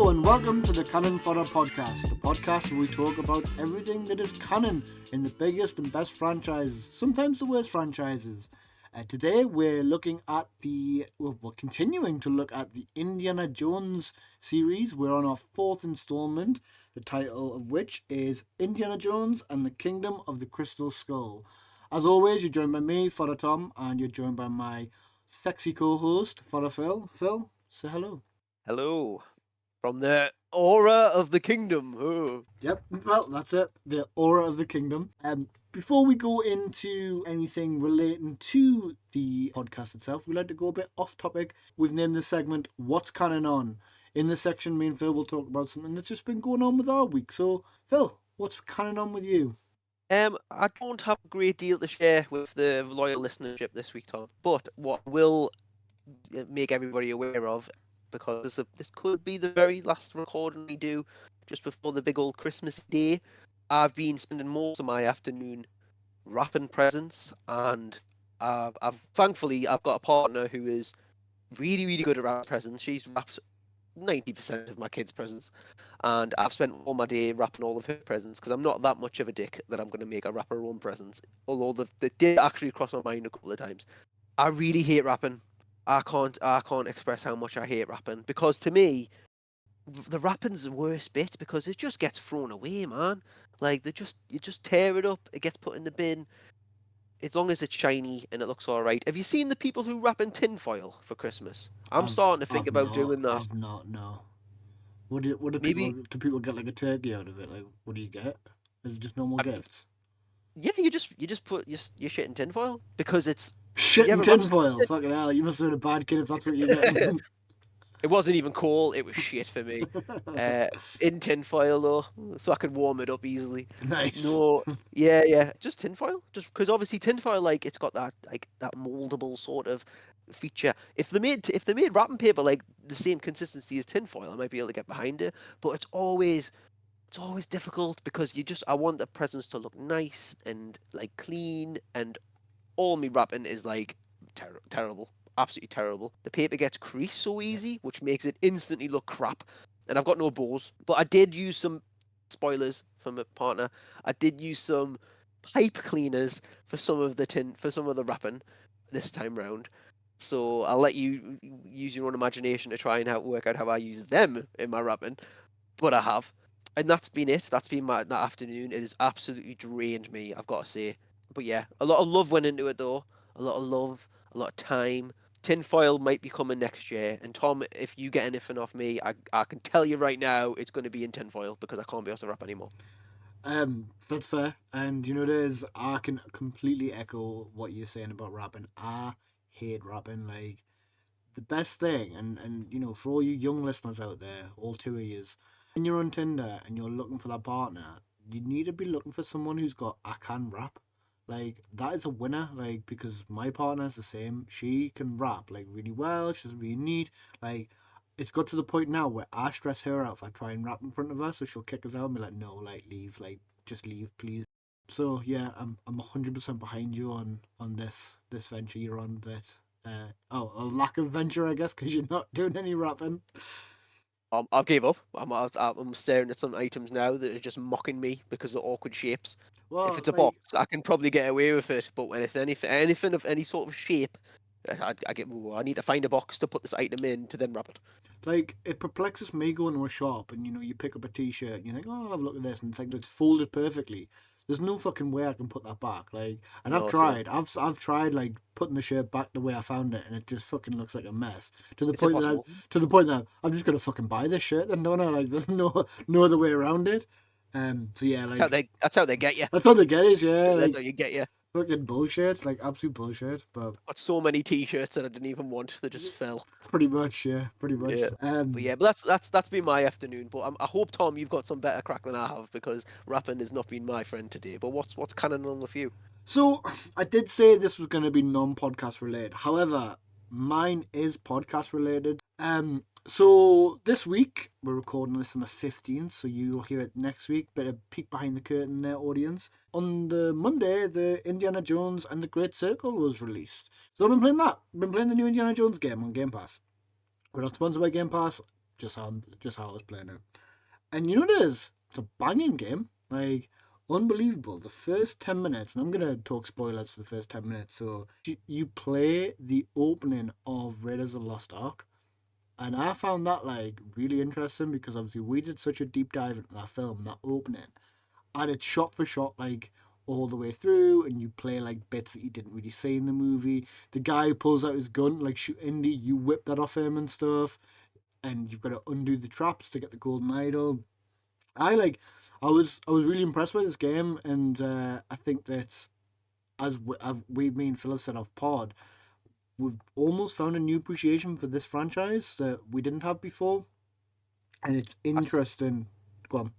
Hello and welcome to the Canon Fodder podcast, the podcast where we talk about everything that is canon in the biggest and best franchises, sometimes the worst franchises. Today we're continuing to look at the Indiana Jones series. We're on our fourth installment, the title of which is Indiana Jones and the Kingdom of the Crystal Skull. As always, you're joined by me, Fodder Tom, and you're joined by my sexy co-host, Fodder Phill. Phil, say hello. Hello, from the aura of the kingdom. Oh. Yep, well, that's it. The aura of the kingdom. Before we go into anything relating to the podcast itself, we'd like to go a bit off topic. We've named this segment What's Canon On? In this section, me and Phil will talk about something that's just been going on with our week. So, Phil, what's Canon On with you? I don't have a great deal to share with the loyal listenership this week, Tom. But what will make everybody aware of, because this could be the very last recording we do just before the big old Christmas day, I've been spending most of my afternoon wrapping presents, and thankfully I've got a partner who is really, really good at wrapping presents. She's wrapped 90% of my kids' presents, and I've spent all my day wrapping all of her presents because I'm not that much of a dick that I'm going to make her wrap her own presents. Although they did actually cross my mind a couple of times. I really hate wrapping. I can't express how much I hate wrapping, because to me, the wrapping's the worst bit because it just gets thrown away, man. Like you just tear it up, it gets put in the bin. As long as it's shiny and it looks all right. Have you seen the people who wrap in tinfoil for Christmas? I'm starting to think about doing that. I've not, no. What do people get, like a turkey out of it? Like, what do you get? Is it just normal gifts? Yeah, you just put your shit in tinfoil because it's Shit in tinfoil. Fucking hell, you must have been a bad kid if that's what you get. It wasn't even coal, it was shit for me. In tinfoil though, so I could warm it up easily. Nice. No, yeah, just tinfoil. Just because obviously tinfoil, like, it's got that moldable sort of feature. If they made wrapping paper like the same consistency as tinfoil, I might be able to get behind it. But it's always difficult because I want the presents to look nice and like clean, and all me wrapping is like terrible. Absolutely terrible. The paper gets creased so easy, which makes it instantly look crap. And I've got no bows, but I did use some spoilers from a partner. I did use some pipe cleaners for some of the wrapping this time round. So I'll let you use your own imagination to try and work out how I use them in my wrapping. But I have, and that's been it. That's been that afternoon. It has absolutely drained me, I've got to say. But yeah, a lot of love went into it though. A lot of love, a lot of time. Tinfoil might be coming next year, and Tom, if you get anything off me, I can tell you right now it's going to be in tinfoil because I can't be able to wrap anymore. That's fair, and you know, there's I can completely echo what you're saying about rapping. I hate rapping. Like, the best thing, and you know, for all you young listeners out there, all two of yous, when you're on Tinder and you're looking for that partner, you need to be looking for someone who's got I can rap. Like, that is a winner. Like, because my partner's the same. She can rap like really well. She's really neat. Like, it's got to the point now where I stress her out if I try and rap in front of her, so she'll kick us out and be like, "No, like, leave, like, just leave, please." So yeah, I'm 100% behind you on this venture you're on. That a lack of venture, I guess, because you're not doing any rapping. I've gave up. I'm staring at some items now that are just mocking me because of awkward shapes. Well, If it's a like, box, I can probably get away with it. But when if anything of any sort of shape, I need to find a box to put this item in to then wrap it. like, it perplexes me going to a shop and, you know, you pick up a t-shirt and you think, oh, I'll have a look at this, and it's like it's folded perfectly. There's no fucking way I can put that back. Like, and I've No, tried. I've tried, like, putting the shirt back the way I found it, and it just fucking looks like a mess. it's impossible. To the point that I'm just gonna fucking buy this shirt. Then don't I? Like, there's no other way around it. So yeah, like, That's how they get you. that's what they get is, yeah, like, That's how you get you. fucking bullshit, like absolute bullshit. But Got so many t-shirts that I didn't even want that just fell. pretty much, yeah, pretty much. Yeah. But yeah, but that's been my afternoon. But I hope, Tom, you've got some better crack than I have, because rapping has not been my friend today. But what's Canon On with you? So I did say this was going to be non-podcast related. However, mine is podcast related. So this week we're recording this on the 15th, so you'll hear it next week. Bit of peek behind the curtain there, audience. On the Monday, the Indiana Jones and the Great Circle was released. So I've been playing that. I've been playing the new Indiana Jones game on Game Pass. We're not sponsored by Game Pass. just how I was playing it. And you know what it is? It's a banging game. Like, unbelievable. The first 10 minutes, and I'm going to talk spoilers for the first 10 minutes. So, you play the opening of Raiders of the Lost Ark. And I found that, like, really interesting because obviously we did such a deep dive into that film, that opening. And it's shot for shot, like, all the way through. And you play, like, bits that you didn't really see in the movie. The guy who pulls out his gun, like, shoot Indy, you whip that off him and stuff. And you've got to undo the traps to get the golden idol. I like. I was really impressed with this game, and I think that we me and Phil have said off pod, we've almost found a new appreciation for this franchise that we didn't have before, and it's interesting. Go on.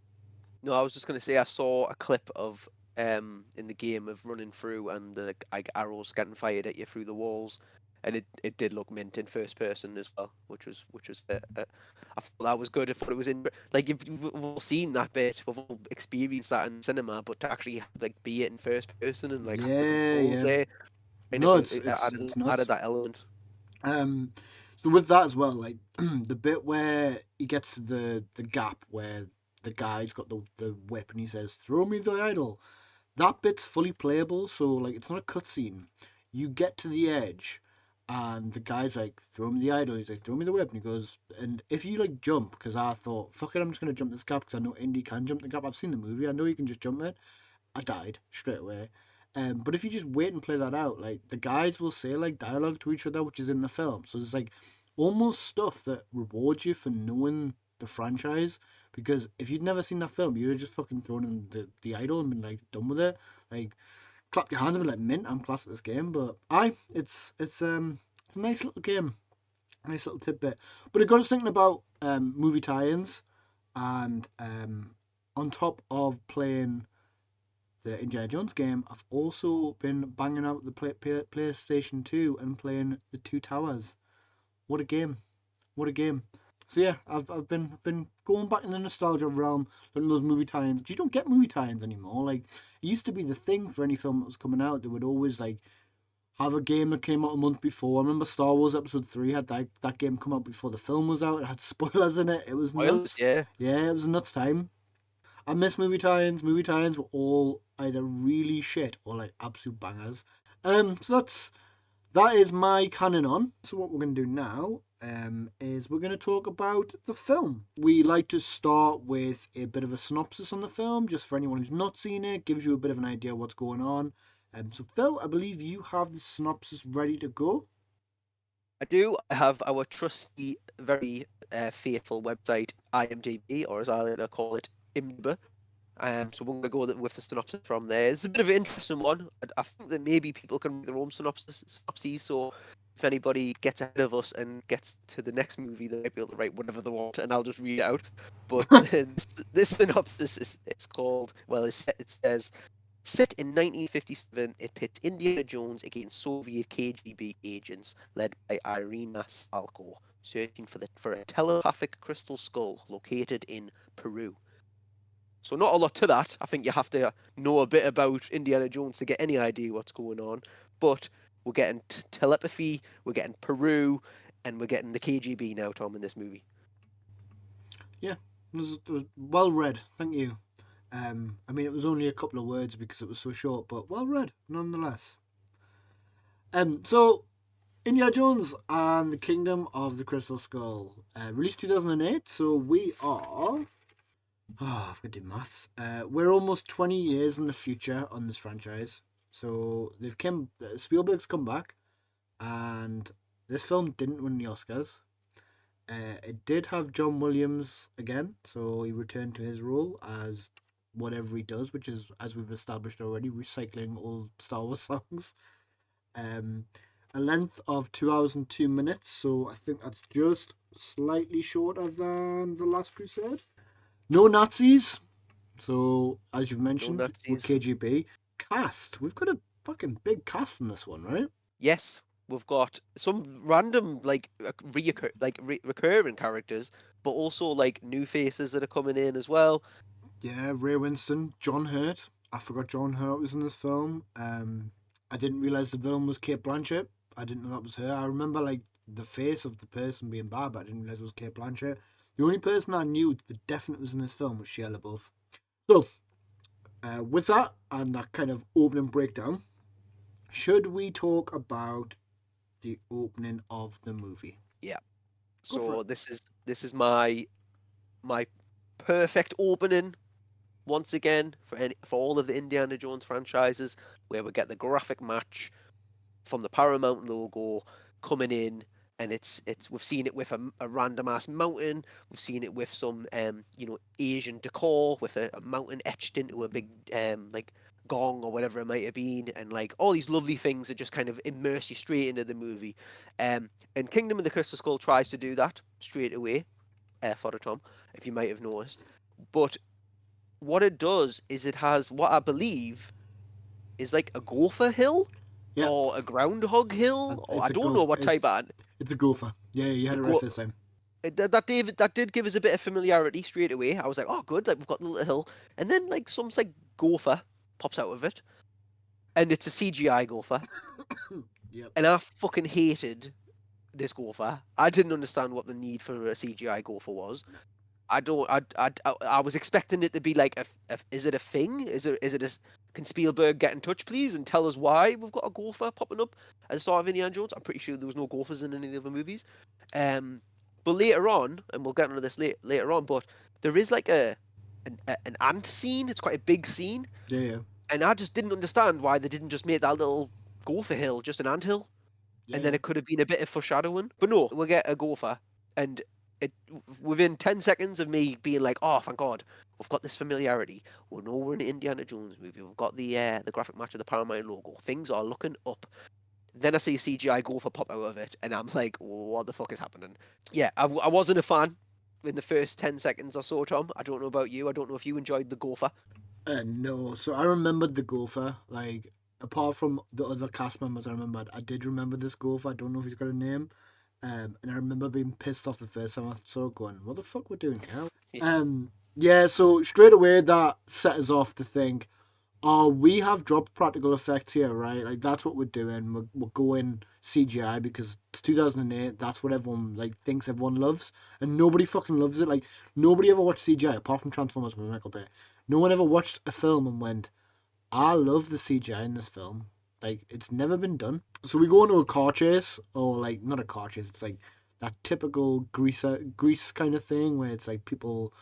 No, I was just gonna say I saw a clip of in the game of running through and the like arrows getting fired at you through the walls, and it did look mint in first person as well, which was I thought that was good. I thought it was in like we've all seen that bit, we've all experienced that in cinema, but to actually like be it in first person and like have the Yeah, controls yeah. there, kind No, of it's it it's added it's added nuts. that element. Um, so with that as well, like the bit where he gets to the gap where the guy's got the whip and he says, "Throw me the idol." That bit's fully playable, so like it's not a cutscene. You get to the edge, and the guy's like, "Throw me the idol." He's like, "Throw me the whip," and he goes, and if you like jump, because I thought, "Fuck it, I'm just gonna jump this gap," because I know Indy can jump the gap. I've seen the movie. I know you can just jump it. I died straight away. But if you just wait and play that out, like the guys will say like dialogue to each other, which is in the film. So there's like almost stuff that rewards you for knowing the franchise. Because if you'd never seen that film, you'd have just fucking thrown in the idol and been like done with it. Like clap your hands and be like, "Mint, I'm class at this game." But it's a nice little game, nice little tidbit. But it got us thinking about movie tie-ins, and on top of playing the Indiana Jones game, I've also been banging out the PlayStation 2 and playing the Two Towers. What a game! What a game! So yeah, I've been going back in the nostalgia realm, looking at those movie tie-ins. You don't get movie tie-ins anymore. Like it used to be the thing for any film that was coming out. They would always like have a game that came out a month before. I remember Star Wars Episode 3 had that game come out before the film was out. It had spoilers in it. It was Spoilers, nuts. yeah. Yeah, it was a nuts time. I miss movie tie-ins. Movie tie-ins were all either really shit or like absolute bangers. So that is my canon on. So what we're gonna do now is we're gonna talk about the film. We like to start with a bit of a synopsis on the film, just for anyone who's not seen it, gives you a bit of an idea what's going on. So Phil, I believe you have the synopsis ready to go. I do have our trusty, very faithful website, IMDb, or as I like to call it, IMDb. So we're going to go with the synopsis from there. It's a bit of an interesting one. I think that maybe people can make their own synopses. So if anybody gets ahead of us and gets to the next movie, they might be able to write whatever they want, and I'll just read it out. But this synopsis is it's called. Well, it says. Set in 1957, it pits Indiana Jones against Soviet KGB agents led by Irina Salko, searching for a telepathic crystal skull located in Peru. So not a lot to that. I think you have to know a bit about Indiana Jones to get any idea what's going on. But we're getting telepathy, we're getting Peru, and we're getting the KGB now, Tom, in this movie. Yeah, it was well read. Thank you. I mean, it was only a couple of words because it was so short, but well read nonetheless. So Indiana Jones and the Kingdom of the Crystal Skull, released 2008. So we are. Oh, I've got to do maths. We're almost 20 years in the future on this franchise. So Spielberg's come back, and this film didn't win the Oscars. It did have John Williams again, so he returned to his role as whatever he does, which is, as we've established already, recycling old Star Wars songs. Um, a length of 2 hours and 2 minutes, so I think that's just slightly shorter than The Last Crusade. No Nazis, so as you've No mentioned with Nazis. KGB. Cast, we've got a fucking big cast in this one, right? Yes, we've got some random recurring characters, but also like new faces that are coming in as well. Yeah, Ray Winston, John Hurt. I forgot John Hurt was in this film. I didn't realize the villain was Kate Blanchett. I didn't know that was her. I remember like the face of the person being bad, but I didn't realize it was Kate Blanchett. The only person I knew for definite was in this film was Shia LaBeouf. So, with that and that kind of opening breakdown, should we talk about the opening of the movie? Yeah. Go for So it. this is my perfect opening once again for all of the Indiana Jones franchises, where we get the graphic match from the Paramount logo coming in, and it's we've seen it with a random ass mountain. We've seen it with some Asian decor with a mountain etched into a big like gong or whatever it might have been, and like all these lovely things that just kind of immerse you straight into the movie. And Kingdom of the Crystal Skull tries to do that straight away, Fodder Tom, if you might have noticed. But what it does is it has what I believe is like a gopher hill Yeah, or a groundhog hill, or I it's a don't know gopher. what type of It's a gopher. Yeah, you had it right go. first time. That did give us a bit of familiarity straight away. I was like, oh, good, like we've got the little hill, and then like some like gopher pops out of it, and it's a CGI gopher, Yep. and I fucking hated this gopher. I didn't understand what the need for a CGI gopher was. I don't. I was expecting it to be like is it a thing? Can Spielberg get in touch, please, and tell us why we've got a gopher popping up at the start of Indiana Jones? I'm pretty sure there was no gophers in any of the other movies. Um, but later on, and we'll get into this later on, but there is like an ant scene. It's quite a big scene, Yeah, yeah, and I just didn't understand why they didn't just make that little gopher hill just an ant hill, yeah, and then yeah. it could have been a bit of foreshadowing. But no, we'll get a gopher, and it within 10 seconds of me being like, "Oh, thank God, we've got this familiarity. We know we're in an Indiana Jones movie. We've got the graphic match of the Paramount logo. Things are looking up." Then I see CGI gopher pop out of it, and I'm like, "What the fuck is happening?" Yeah, I wasn't a fan in the first 10 seconds or so, Tom. I don't know about you. I don't know if you enjoyed the gopher. No, so I remembered the gopher. Like, apart from the other cast members, I did remember this gopher. I don't know if he's got a name. And I remember being pissed off the first time I saw it, going, "What the fuck we're doing here?" Yeah. So straight away that set us off to think, "Oh, we have dropped practical effects here, right? Like that's what we're doing. We're going CGI because it's 2008. That's what everyone like thinks everyone loves, and nobody fucking loves it. Like nobody ever watched CGI apart from Transformers with Michael Bay. No one ever watched a film and went, I love the CGI in this film. Like it's never been done. So we go into a car chase, or like not a car chase. It's like that typical grease kind of thing where it's like people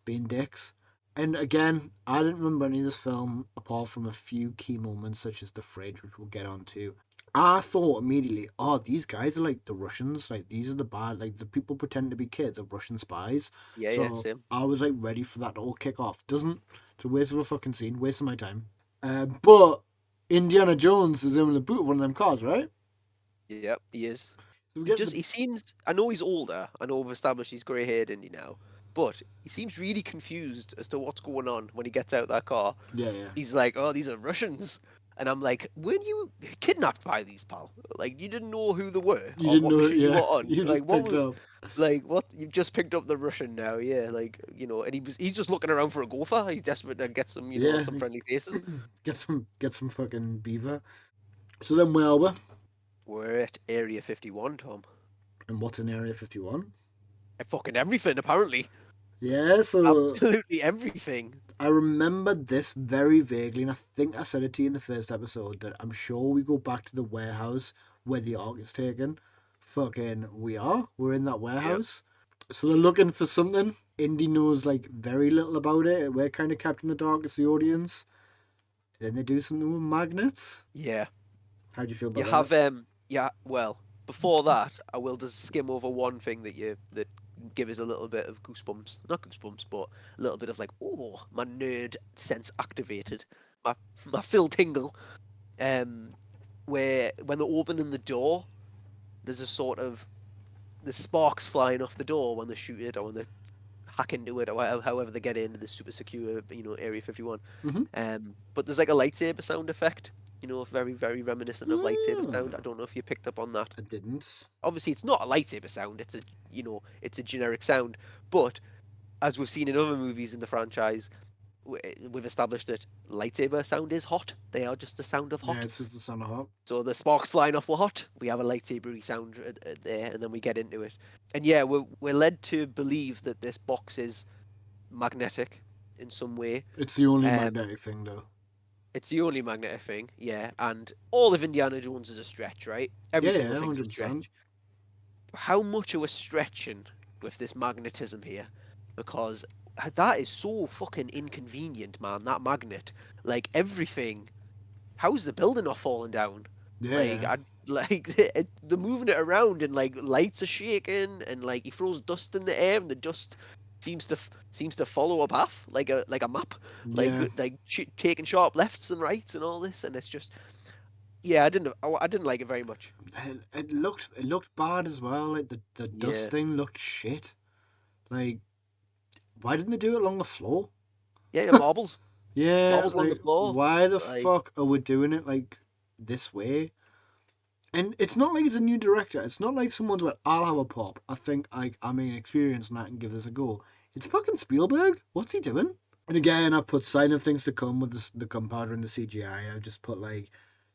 being dicks. And again, I didn't remember any of this film apart from a few key moments, such as the fridge, which we'll get onto. I thought immediately, oh, these guys are like the Russians. Like these are the bad, like the people pretending to be kids are Russian spies. Yeah, yeah, So same. I was like ready for that to all kick off. Doesn't. It's a waste of a fucking scene, waste of my time. But Indiana Jones is in the boot of one of them cars, right? Yep, he is. So we He get just the he seems I know he's older. I know we've established he's grey haired Indy now. But he seems really confused as to what's going on when he gets out of that car. yeah, yeah. He's like, "Oh, these are Russians." And I'm like, "Weren't you kidnapped by these, pal? Like you didn't know who they were You or didn't what know, mission you were yeah. on. You Like just what picked was up. like what you've just picked up the Russian now, yeah, like, and he's just looking around for a gopher. He's desperate to get some, Yeah, some friendly faces. get some fucking beaver. So then where are we? We're at Area 51, Tom. And what's in Area 51? And fucking everything, apparently. Yeah, so Absolutely everything. I remember this very vaguely, and I think I said it to you in the first episode that I'm sure we go back to the warehouse where the ark is taken. Fucking, we are. We're in that Yep. warehouse. So they're looking for something. Indy knows like very little about it. We're kind of kept in the dark as the audience. Then they do something with magnets. Yeah. How do you feel You about that? have yeah, well, before that, I will just skim over one thing that give us a little bit of goosebumps. Not goosebumps, but a little bit of like, oh, my nerd sense activated. My my Phil tingle. Um where when they're opening the door, there's a sort of the sparks flying off the door when they shoot it or when they hack into it or however they get into the super secure, Area 51. Mm-hmm. But there's like a lightsaber sound effect, very, very reminiscent of lightsaber sound. I Oh, don't know if you picked up on that. I didn't. Obviously, it's not a lightsaber sound. It's a generic sound. But as we've seen in other movies in the franchise, we've established that lightsaber sound is hot. They are just the sound of Yeah, hot. it's just the sound of hot. So the sparks flying off were hot. We have a lightsabery sound there, and then we get into it. And yeah, we're led to believe that this box is magnetic in some way. It's the only Um, magnetic thing, though. it's the only magnetic thing, yeah. And all of Indiana Jones is a stretch, right? Every Yeah, single yeah, thing's a 100%. stretch. How much are we stretching with this magnetism here? Because that is so fucking inconvenient, man. That magnet, like everything. How's the building not falling down? Yeah, Like yeah. I like they're moving it around and like lights are shaking and like he throws dust in the air and the dust seems to follow a path like a map, Yeah. taking sharp lefts and rights and all this, and it's just yeah, I didn't like it very much. And it looked bad as well. Like the dust Yeah, thing looked shit. Like, why didn't they do it along the floor? yeah, yeah, marbles, Yeah, marbles along the like floor, why the like fuck are we doing it like this way? And it's not like it's a new director. It's not like someone's went, I'll have a pop. I think I'm inexperienced and I can give this a go. It's fucking Spielberg. What's he doing? And again, I've put sign of things to come with the gunpowder and the CGI. I've just put like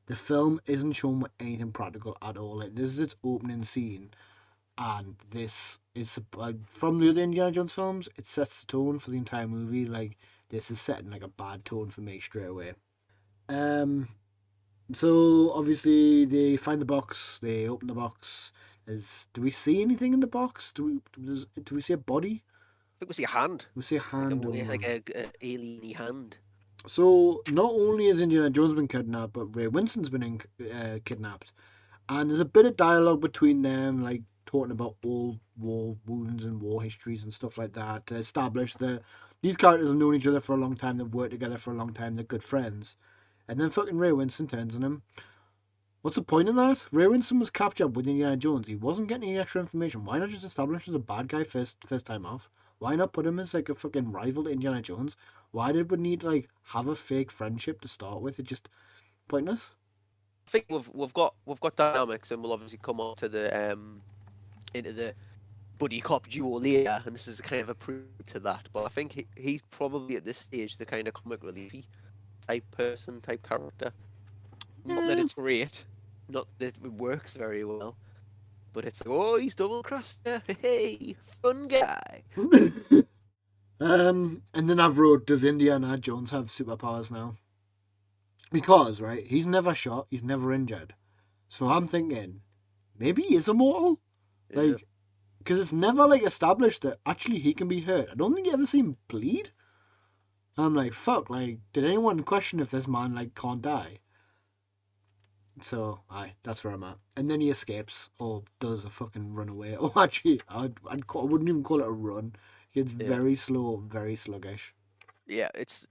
the film isn't shown with anything practical at all. Like this is its opening scene, and this is from the other Indiana Jones films. It sets the tone for the entire movie. Like this is setting like a bad tone for me straight away. Um, so obviously they find the box. They open the box. Do we see anything in the box? Do we see a body? I think we see a hand, We see a hand. like a alien hand. So not only has Indiana Jones been kidnapped, but Ray Winston's been kidnapped, and there's a bit of dialogue between them, like talking about old war wounds and war histories and stuff like that, to establish that these characters have known each other for a long time, they've worked together for a long time, they're good friends. And then fucking Ray Winston turns on him. What's the point of that? Ray Winston was captured with Indiana Jones. He wasn't getting any extra information. Why not just establish as a bad guy first time off? Why not put him as like a fucking rival to Indiana Jones? Why did we need to like have a fake friendship to start with? It's just pointless. I think we've got dynamics, and we'll obviously come on to the into the buddy cop duo later, and this is kind of a proof to that. But I think he's probably at this stage the kind of comic reliefy type person, type character. Not that Yeah. it's great, not that it works very well, but it's like, oh, he's double crossed you. Hey, fun guy. And then I've wrote, does Indiana Jones have superpowers now? Because, right, he's never shot, he's never injured. So I'm thinking, maybe he is immortal? Yeah. Like, because it's never, like, established that actually he can be hurt. I don't think you ever see him bleed. I'm like, fuck, like, did anyone question if this man, like, can't die? So, aye, that's where I'm at. And then he escapes, or does a fucking run away. Oh, actually, I wouldn't even call it a run. It's Yeah. very slow, very sluggish. Yeah, it's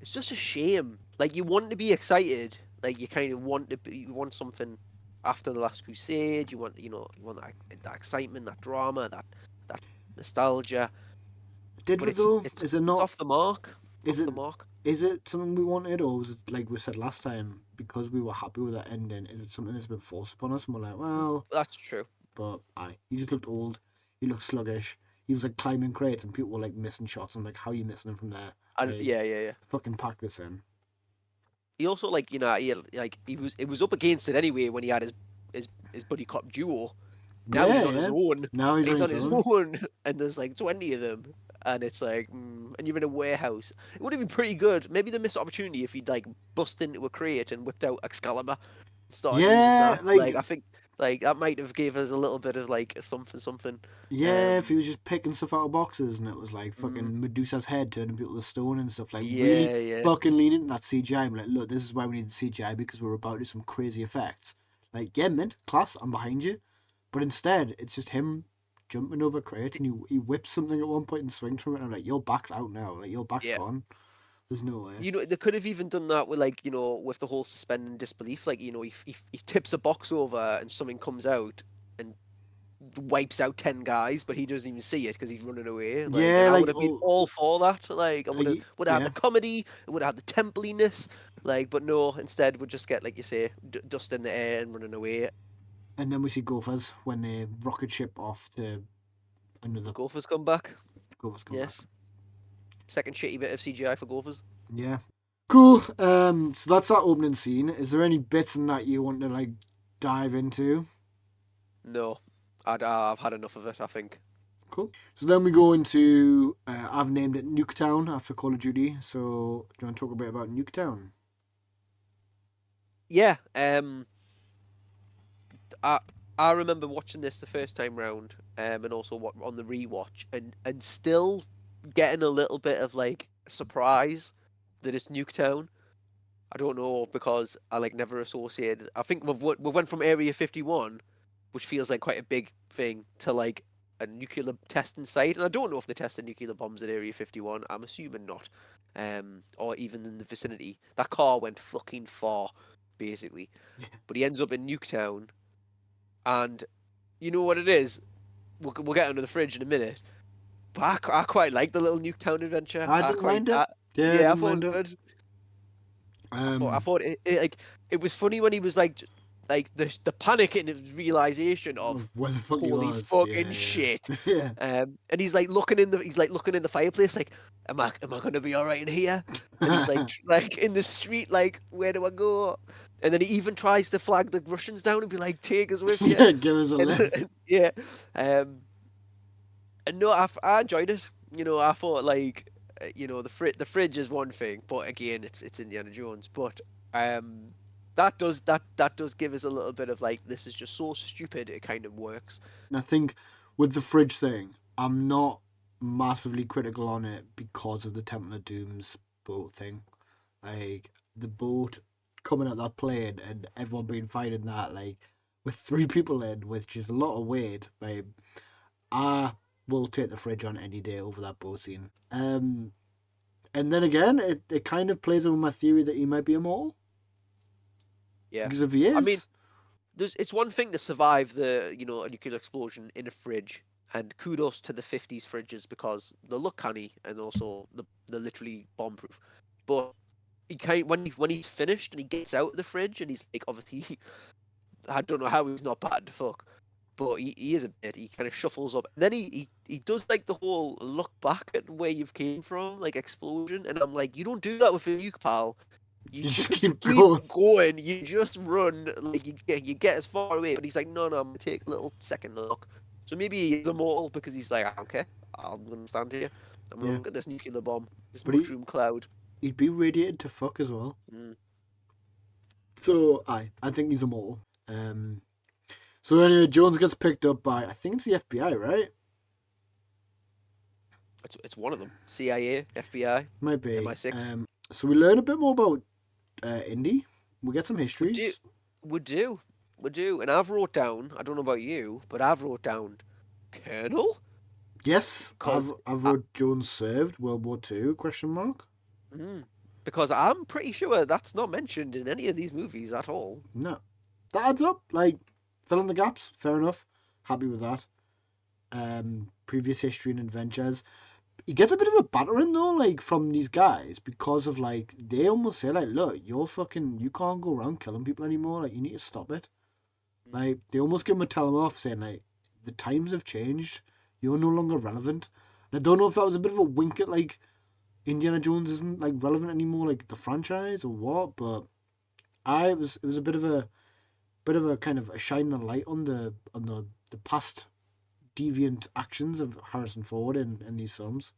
just a shame. Like you want to be excited, like you kind of want you want something after the Last Crusade. You want that excitement, that drama, that nostalgia. Did But we though? Is it it's not? off the mark. Is Off it? the mark. Is it something we wanted, or was it like we said last time because we were happy with that ending? Is it something that's been forced upon us? And we're like, well, That's true. but aye, he just looked old. He looked sluggish. He was like climbing crates, and people were like missing shots. I'm like, how are you missing him from there? And Like, yeah, yeah, yeah. fucking pack this in. He also he was up against it anyway when he had his buddy cop duo. Now he's Yeah, on his yeah. own. Now he's on He's on his his own. own, and there's like 20 of them, and it's like, and you're in a warehouse. It would have been pretty good. Maybe the missed opportunity if he'd like bust into a crate and whipped out Excalibur, and started using Yeah, that. Like like I think like that might have gave us a little bit of like something. yeah, if he was just picking stuff out of boxes and it was like Mm, fucking Medusa's head turning people to stone and stuff, like really yeah, yeah, fucking leaning into that CGI. I'm like, look, this is why we need the CGI because we're about to do some crazy effects. Like, yeah, mint, class, I'm behind you. But instead, it's just him jumping over crates and he whips something at one point and swings from it. And I'm like, your back's out now. Like, your back's yeah. gone. There's no way. You know, they could have even done that with like with the whole suspending disbelief. Like he tips a box over and something comes out and wipes out 10 guys, but he doesn't even see it because he's running away. Like, and Yeah, I would like, have been oh, all for that. Like, I would have had yeah. the comedy, it would have had the templiness. Like, but no, instead we'd just get like you say, dust in the air and running away. And then we see Gophers when they rocket ship off to another Gophers come back. Gophers come back. Yes. second shitty bit of CGI for Gophers. Yeah. Cool. So that's that opening scene. Is there any bits in that you want to like dive into? No, I've had enough of it, I think. Cool. So then we go into I've named it Nuketown after Call of Duty. So do you want to talk a bit about Nuketown? Yeah, I I remember watching this the first time round, and also what on the rewatch, and still getting a little bit of like surprise that it's Nuketown. I don't know because I like never associated. I think we went from Area 51, which feels like quite a big thing, to like a nuclear testing site, and I don't know if they tested nuclear bombs at Area 51. I'm assuming not, or even in the vicinity. That car went fucking far, basically. But he ends up in Nuketown, and you know what it is. We'll get under the fridge in a minute. But I quite like the little Nuketown adventure. I didn't mind it. Yeah, I Yeah, I didn't thought it was mind it. good. I thought like it was funny when he was like the panic and his realization of Where the fuck he holy was. fucking Yeah, shit. yeah. And he's like looking in the fireplace like am I gonna be all right in here? And he's like in the street like where do I go? And then he even tries to flag the Russians down and be like take us with you. Yeah, give us a And, lift. yeah. And no, I enjoyed it. You know, I thought like the fridge is one thing, but again, it's Indiana Jones. But that does give us a little bit of like this is just so stupid it kind of works. And I think with the fridge thing, I'm not massively critical on it because of the Temple of Doom's boat thing. Like the boat coming at that plane and everyone being fine in that, like with three people in, which is a lot of weight, babe. I will take the fridge on any day over that boat scene. And then again, it kind of plays over my theory that he might be immortal. Yeah, Because if he is, I mean, it's one thing to survive a nuclear explosion in a fridge, and kudos to the 50s fridges because they look canny and also they're literally bomb proof. But when he's finished and he gets out of the fridge and he's like obviously I don't know how he's not bad to fuck, but he is a bit. He kind of shuffles up. And then he does like the whole look back at where you've came from, like explosion. And I'm like, you don't do that with a nuke, pal. You you just just keep keep going. going. You just run. Like you get as far away. But he's like, no, I'm gonna take a little second look. So maybe he's immortal because he's like, I don't care. I'm gonna stand here. I'm gonna Yeah. look at this nuclear bomb, this But mushroom cloud. he'd be radiated to fuck as well. Mm. So I think he's immortal. So anyway, Jones gets picked up by I think it's the FBI, right? It's one of them. CIA, FBI, Might be. MI6. So we learn a bit more about Indy. We get some We do, histories. we do. And I've wrote down. I don't know about you, but I've wrote down Colonel Yes, because I've wrote Jones served World War Two? Question mark. because I'm pretty sure that's not mentioned in any of these movies at all. No, that adds up. Like fill in the gaps. Fair enough. Happy with that. Previous history and adventures. He gets a bit of a battering though, like from these guys because of like they almost say like, look, you can't go around killing people anymore. Like you need to stop it. Like they almost give him a tell him off, saying like the times have changed. You're no longer relevant. And I don't know if that was a bit of a wink at like Indiana Jones isn't like relevant anymore, like the franchise or what. But it was a bit of a kind of a shining a light on the past deviant actions of Harrison Ford in these films.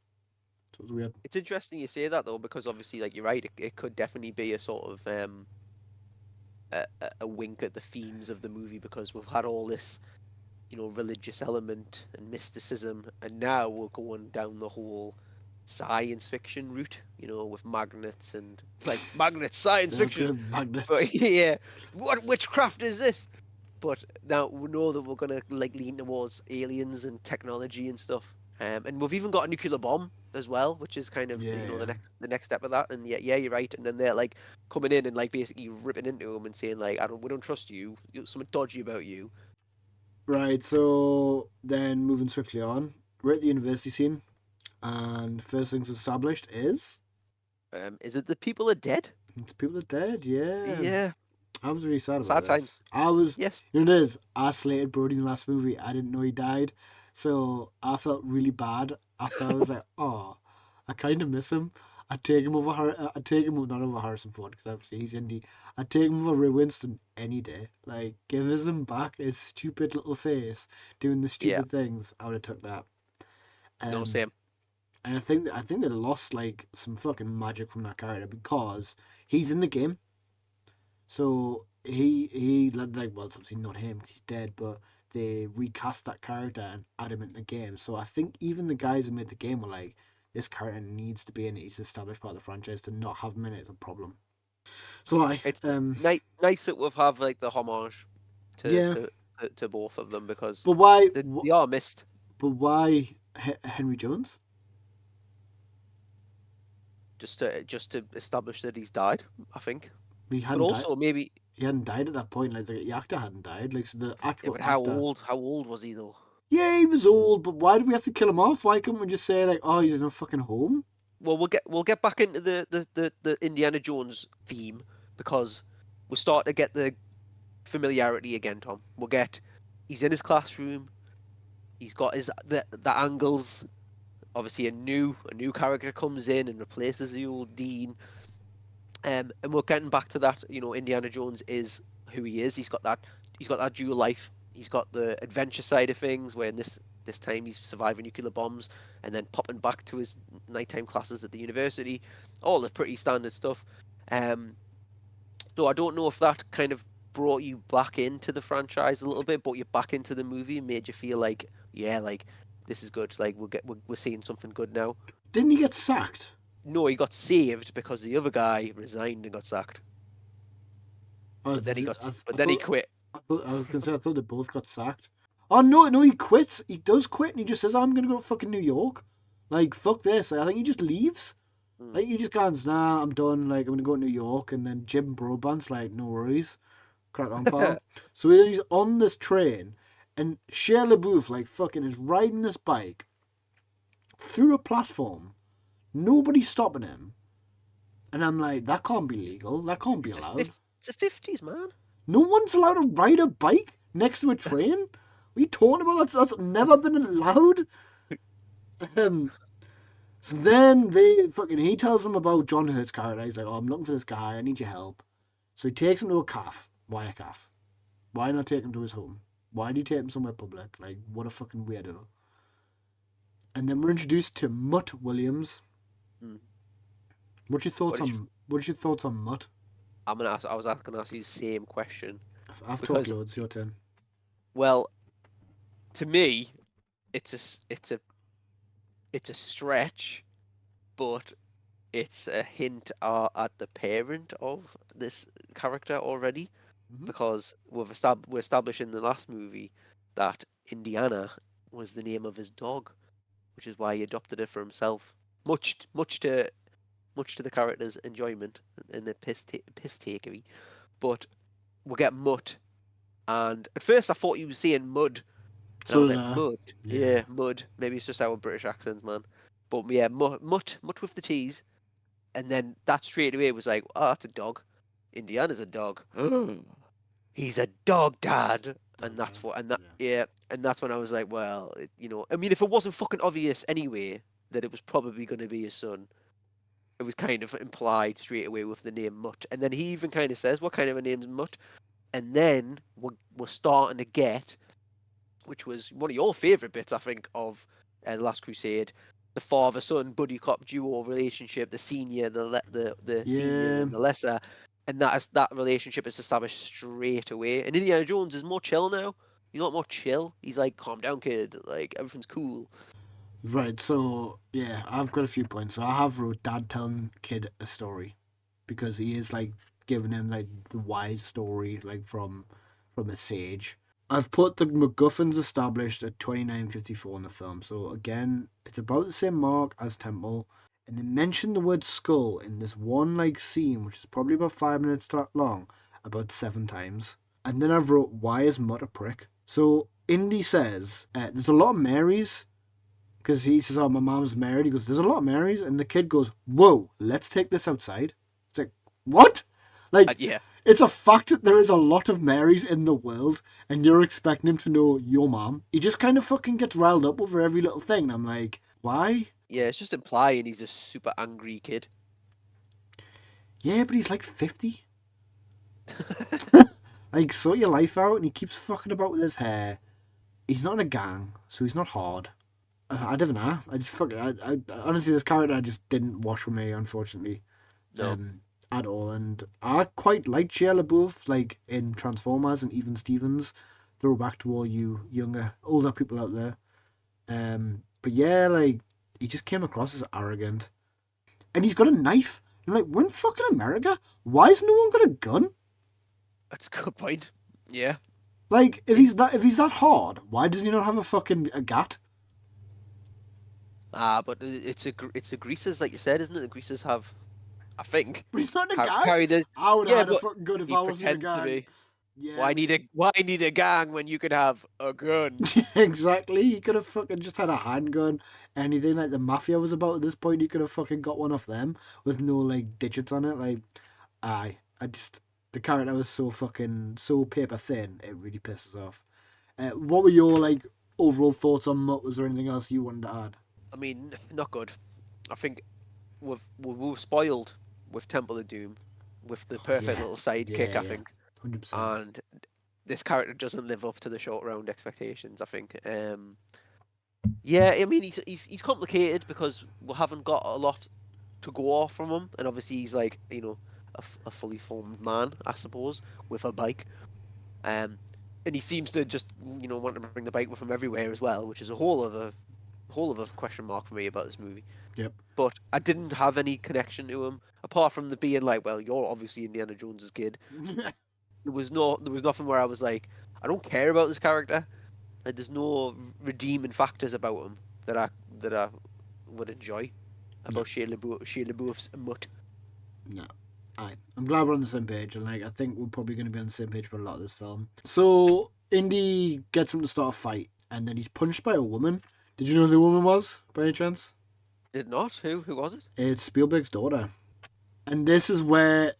So it was weird. It's interesting you say that though, because obviously, like you're right, it could definitely be a sort of a wink at the themes of the movie because we've had all this religious element and mysticism, and now we're going down the whole science fiction route, with magnets and like magnets, science fiction. Magnets. But yeah, what witchcraft is this? But now we know that we're gonna like lean towards aliens and technology and stuff. And we've even got a nuclear bomb as well, which is kind of Yeah. the next step of that. And yeah, you're right. And then they're like coming in and like basically ripping into him and saying like, we don't trust you. Something dodgy about you. Right, so then moving swiftly on, we're at the university scene, and first things established Is it the people are dead? it's people are dead, yeah. Yeah, I was really sad about sad this. times. I was, Yes. you know, what it is, I slated Brody in the last movie. I didn't know he died, so I felt really bad after. I was like, oh, I kind of miss him. I'd take him over. I'd take him not over Harrison Ford because obviously he's Indy. I'd take him over Ray Winston any day. Like give him back his stupid little face doing the Yeah, stupid things. I would have took that. no, Um, same. and I think they lost like some fucking magic from that character because he's in the game. So he like well it's obviously not him because he's dead, but they recast that character and add him in the game. So I think even the guys who made the game were like, this character needs to be in it. He's an established part of the franchise. To not have him in it is a problem. So I It's nice that we've have like the homage to yeah, to to both of them because but why they are missed. but why Henry Jones? Just to establish that he's died, I think. He But hadn't died. also maybe He hadn't died at that point. Like the actor hadn't died. Like so the yeah, actual but actor. how old was he though? Yeah, he was old, but why did we have to kill him off? Why couldn't we just say like, oh, he's in a fucking home? Well, we'll get back into the Indiana Jones theme because we're starting to get the familiarity again, Tom. He's in his classroom. He's got the angles. Obviously, a new character comes in and replaces the old Dean. And we're getting back to that. Indiana Jones is who he is. He's got that dual life. He's got the adventure side of things, where in this time he's surviving nuclear bombs and then popping back to his nighttime classes at the university. All the pretty standard stuff. Um, so I don't know if that kind of brought you back into the franchise a little bit, brought you back into the movie, and made you feel like, yeah, like this is good. Like we're seeing something good now. Didn't he get sacked? No, he got saved because the other guy resigned and got sacked. Oh, But then he did it? got, I but then he thought quit. I was gonna say I thought they both got sacked. Oh no, no, he quits. He does quit, and he just says, "I'm gonna go to fucking New York." Like fuck this. I think he just leaves. Hmm. Like he just goes, "Nah, I'm done. Like I'm gonna go to New York." And then Jim Broadbent's like, "No worries, crack on, pal." So then he's on this train, and Shia LaBeouf like fucking is riding this bike through a platform. Nobody's stopping him, and I'm like, that can't be legal. That can't be It's a allowed. it's a 50s, man. No one's allowed to ride a bike next to a train. What are you talking about? That's never been allowed. Um, so then he tells them about John Hurt's character. He's like, "Oh, I'm looking for this guy. I need your help." So he takes him to a calf. Why a calf? Why not take him to his home? Why do you take him somewhere public? Like, what a fucking weirdo. And then we're introduced to Mutt Williams. Hmm. What's your What thoughts did you? on What's your thoughts on Mutt? I was going to ask you the same question I've talked because, loads. Your turn. well, to me, it's a stretch, but it's a hint at the parent of this character already, Mm-hmm. because we're establishing in the last movie that Indiana was the name of his dog, which is why he adopted it for himself. Much to the character's enjoyment and the piss takery. But we'll get Mutt, and at first I thought you were saying mud, and I So was did like, I. mud, Yeah. yeah, mud. Maybe it's just our British accents, man. But yeah, mutt with the T's, and then that straight away was like, oh, that's a dog. Indiana's a dog. He's a dog, dad. And Dog that's man. what, and that, Yeah. yeah, and that's when I was like, well, I mean, if it wasn't fucking obvious anyway that it was probably going to be his son, it was kind of implied straight away with the name Mutt. And then he even kind of says, what kind of a name's Mutt? And then we're starting to get, which was one of your favourite bits, I think, of The Last Crusade, the father-son buddy cop duo relationship, the senior, the senior Yeah. and the lesser, and that relationship is established straight away. And Indiana Jones is more chill now. He's a lot more chill. He's like, calm down, kid. Like everything's cool. Right, so yeah, I've got a few points. So I have wrote dad telling kid a story because he is like giving him like the wise story like from a sage. I've put the MacGuffins established at 29:54 in the film. So again, it's about the same mark as Temple. And they mention the word skull in this one like scene, which is probably about 5 minutes long, about 7 times. And then I've wrote, why is Mutt a prick? So Indy says, there's a lot of Marys because he says, "Oh, my mom's married." He goes, "There's a lot of Marys," and the kid goes, "Whoa, let's take this outside." It's like, what? Like, Yeah, it's a fact that there is a lot of Marys in the world, and you're expecting him to know your mom. He just kind of fucking gets riled up over every little thing. And I'm like, why? Yeah, it's just implying he's a super angry kid. Yeah, but he's like 50. Like, sort your life out, and he keeps fucking about with his hair. He's not in a gang, so he's not hard. I don't know. I just fucking. Honestly, this character just didn't wash with me, unfortunately, No. at all. And I quite liked Shia LaBeouf, like in Transformers and even Stevens. Throwback to all you younger, older people out there. But yeah, like he just came across as arrogant, and he's got a knife. I'm like, when fucking America? Why has no one got a gun? That's a good point. Yeah. Like, if he's that hard, why does he not have a gat? But it's the greasers, like you said, isn't it? The greasers have, I think, But he's not in a gang. carry this. I would have Yeah, had a but fucking gun if he I wasn't in a pretends to gang. be. Yeah, Why need a gang when you could have a gun? exactly. He could have fucking just had a handgun. Anything like the mafia was about at this point, he could have fucking got one off them with no like digits on it. Like, I just the character was so paper thin. It really pisses off. What were your like overall thoughts on Mutt? Was there anything else you wanted to add? I mean, not good. I think we were spoiled with Temple of Doom, with the perfect Yeah, little sidekick. I yeah, think, 100%. and this character doesn't live up to the short round expectations. I think. Yeah, I mean he's complicated because we haven't got a lot to go off from him, and obviously he's like a fully formed man, I suppose, with a bike. Um, and he seems to just want to bring the bike with him everywhere as well, which is a whole of a question mark for me about this movie. Yep. But I didn't have any connection to him apart from the being like, well, you're obviously Indiana Jones's kid. There was nothing where I was like, I don't care about this character. Like, there's no redeeming factors about him that I would enjoy No. about Shia LaBeouf's Mutt. No. I'm glad we're on the same page, and like I think we're probably going to be on the same page for a lot of this film. So Indy gets him to start a fight, and then he's punched by a woman. Did you know who the woman was, by any chance? Did it not? Who was it? It's Spielberg's daughter, and this is where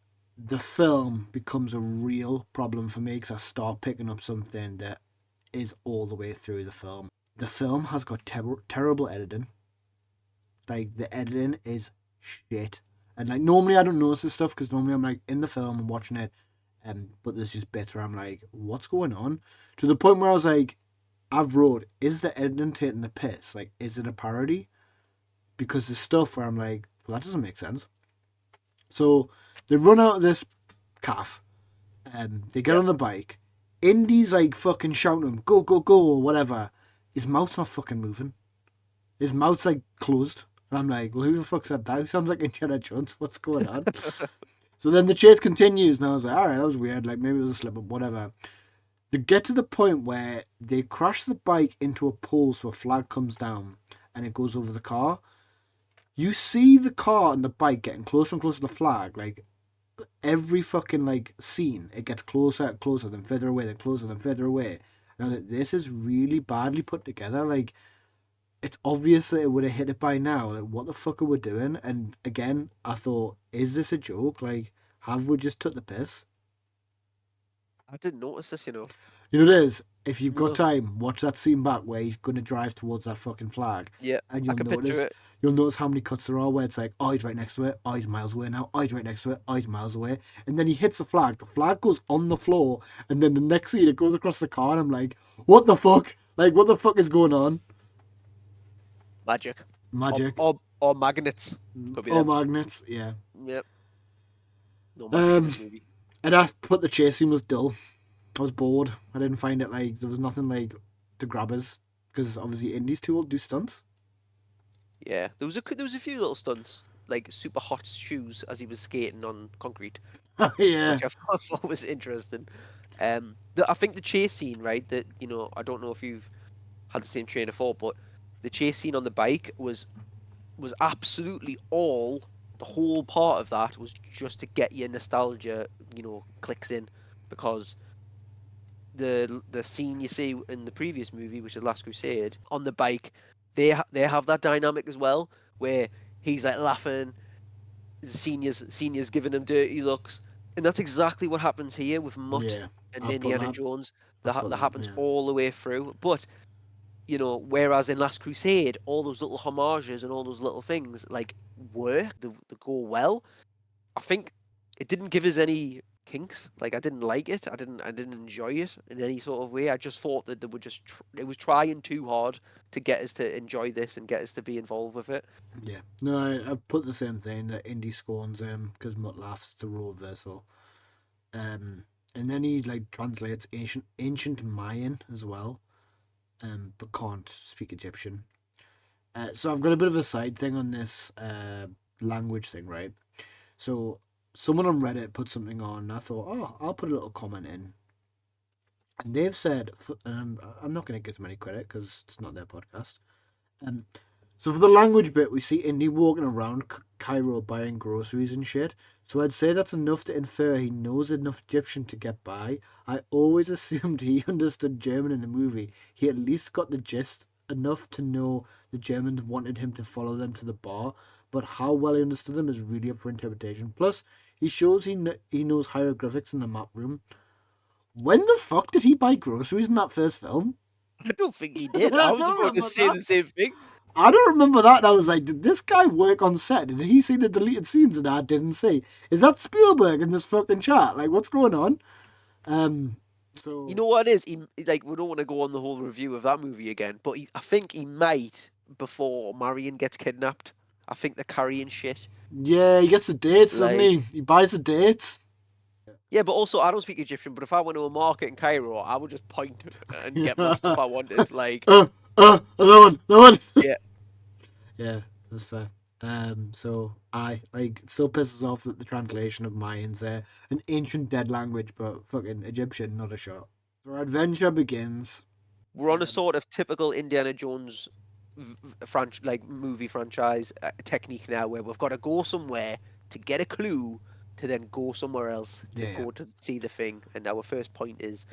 the film becomes a real problem for me because I start picking up something that is all the way through the film. The film has got terrible editing. Like the editing is shit. And like normally I don't notice this stuff because normally I'm like in the film and watching it, but there's just bits where I'm like, what's going on? To the point where I was like, I've wrote, is the editing taking the piss? Like, is it a parody? Because there's stuff where I'm like, well, that doesn't make sense. So they run out of this calf, they get on the bike. Indy's like fucking shouting him, go, go, go, or whatever. His mouth's not fucking moving. His mouth's like closed. And I'm like, well, who the fuck said that? Sounds like Indiana Jones. What's going on? So then the chase continues, and I was like, all right, that was weird. Like, maybe it was a slip up, whatever. They get to the point where they crash the bike into a pole so a flag comes down and it goes over the car. You see the car and the bike getting closer and closer to the flag. Like, every fucking, like, scene, it gets closer and closer, then further away, then closer, then further away. And I was like, this is really badly put together. Like, it's obvious that it would have hit it by now. Like, what the fuck are we doing? And again, I thought, is this a joke? Like, have we just took the piss? I didn't notice this. You know, it is. If you've got No. time, watch that scene back where he's going to drive towards that fucking flag, Yeah, and I can picture it. you'll notice how many cuts there are where it's like, oh, he's right next to it, oh, he's miles away now, oh, he's right next to it, oh, he's miles away, and then he hits the flag goes on the floor, and then the next scene it goes across the car, and I'm like, what the fuck? Like, what the fuck is going on? Magic. Magic. Or magnets. Could be Or them. magnets, yeah. Yep. No magic in this movie. And I thought the chase scene was dull. I was bored. I didn't find it like there was nothing like to grab us because obviously Indy's too old to do stunts. Yeah, there was a few little stunts, like super hot shoes as he was skating on concrete, Yeah. which I thought was interesting. I think the chase scene, right? That I don't know if you've had the same train of thought, but the chase scene on the bike was absolutely all. The whole part of that was just to get your nostalgia, clicks in, because the scene you see in the previous movie, which is Last Crusade, on the bike, they have that dynamic as well, where he's like laughing, the seniors giving him dirty looks, and that's exactly what happens here with Mutt Yeah. and I've put Indiana that. Jones. I've put That that. happens Yeah. all the way through, but You know, whereas in Last Crusade, all those little homages and all those little things like work, they go well. I think it didn't give us any kinks. Like I didn't like it. I didn't enjoy it in any sort of way. I just thought that they were just it was trying too hard to get us to enjoy this and get us to be involved with it. Yeah. No, I've put the same thing that Indy scorns because Mutt laughs to role reversal. And then he like translates ancient Mayan as well. But can't speak Egyptian. So I've got a bit of a side thing on this language thing, right? So someone on Reddit put something on, and I thought, oh, I'll put a little comment in. And they've said, I'm not going to give them any credit because it's not their podcast. Um, so for the language bit, we see Indy walking around Cairo buying groceries and shit. So I'd say that's enough to infer he knows enough Egyptian to get by. I always assumed he understood German in the movie. He at least got the gist enough to know the Germans wanted him to follow them to the bar, but how well he understood them is really up for interpretation. Plus, he shows he knows hieroglyphics in the map room. When the fuck did he buy groceries in that first film? I don't think he I did. I was don't about to remember say that. the same thing. I don't remember that. And I was like, did this guy work on set? Did he see the deleted scenes that I didn't see? Is that Spielberg in this fucking chat? Like, what's going on? So You know what it is? Like we don't want to go on the whole review of that movie again, but I think he might before Marion gets kidnapped. I think they're carrying shit. yeah, he gets the dates, doesn't Like he? He buys the dates. yeah, but also I don't speak Egyptian. But if I went to a market in Cairo, I would just point and get my stuff I wanted. Like Another one. yeah, Yeah, that's fair. So I like it still pisses off that the translation of Mayans there, an ancient dead language, but fucking Egyptian, not a shot. So our adventure begins. we're on a sort of typical Indiana Jones like movie franchise technique now, where we've got to go somewhere to get a clue to then go somewhere else to Yeah, yeah. go to see the thing. And our first point is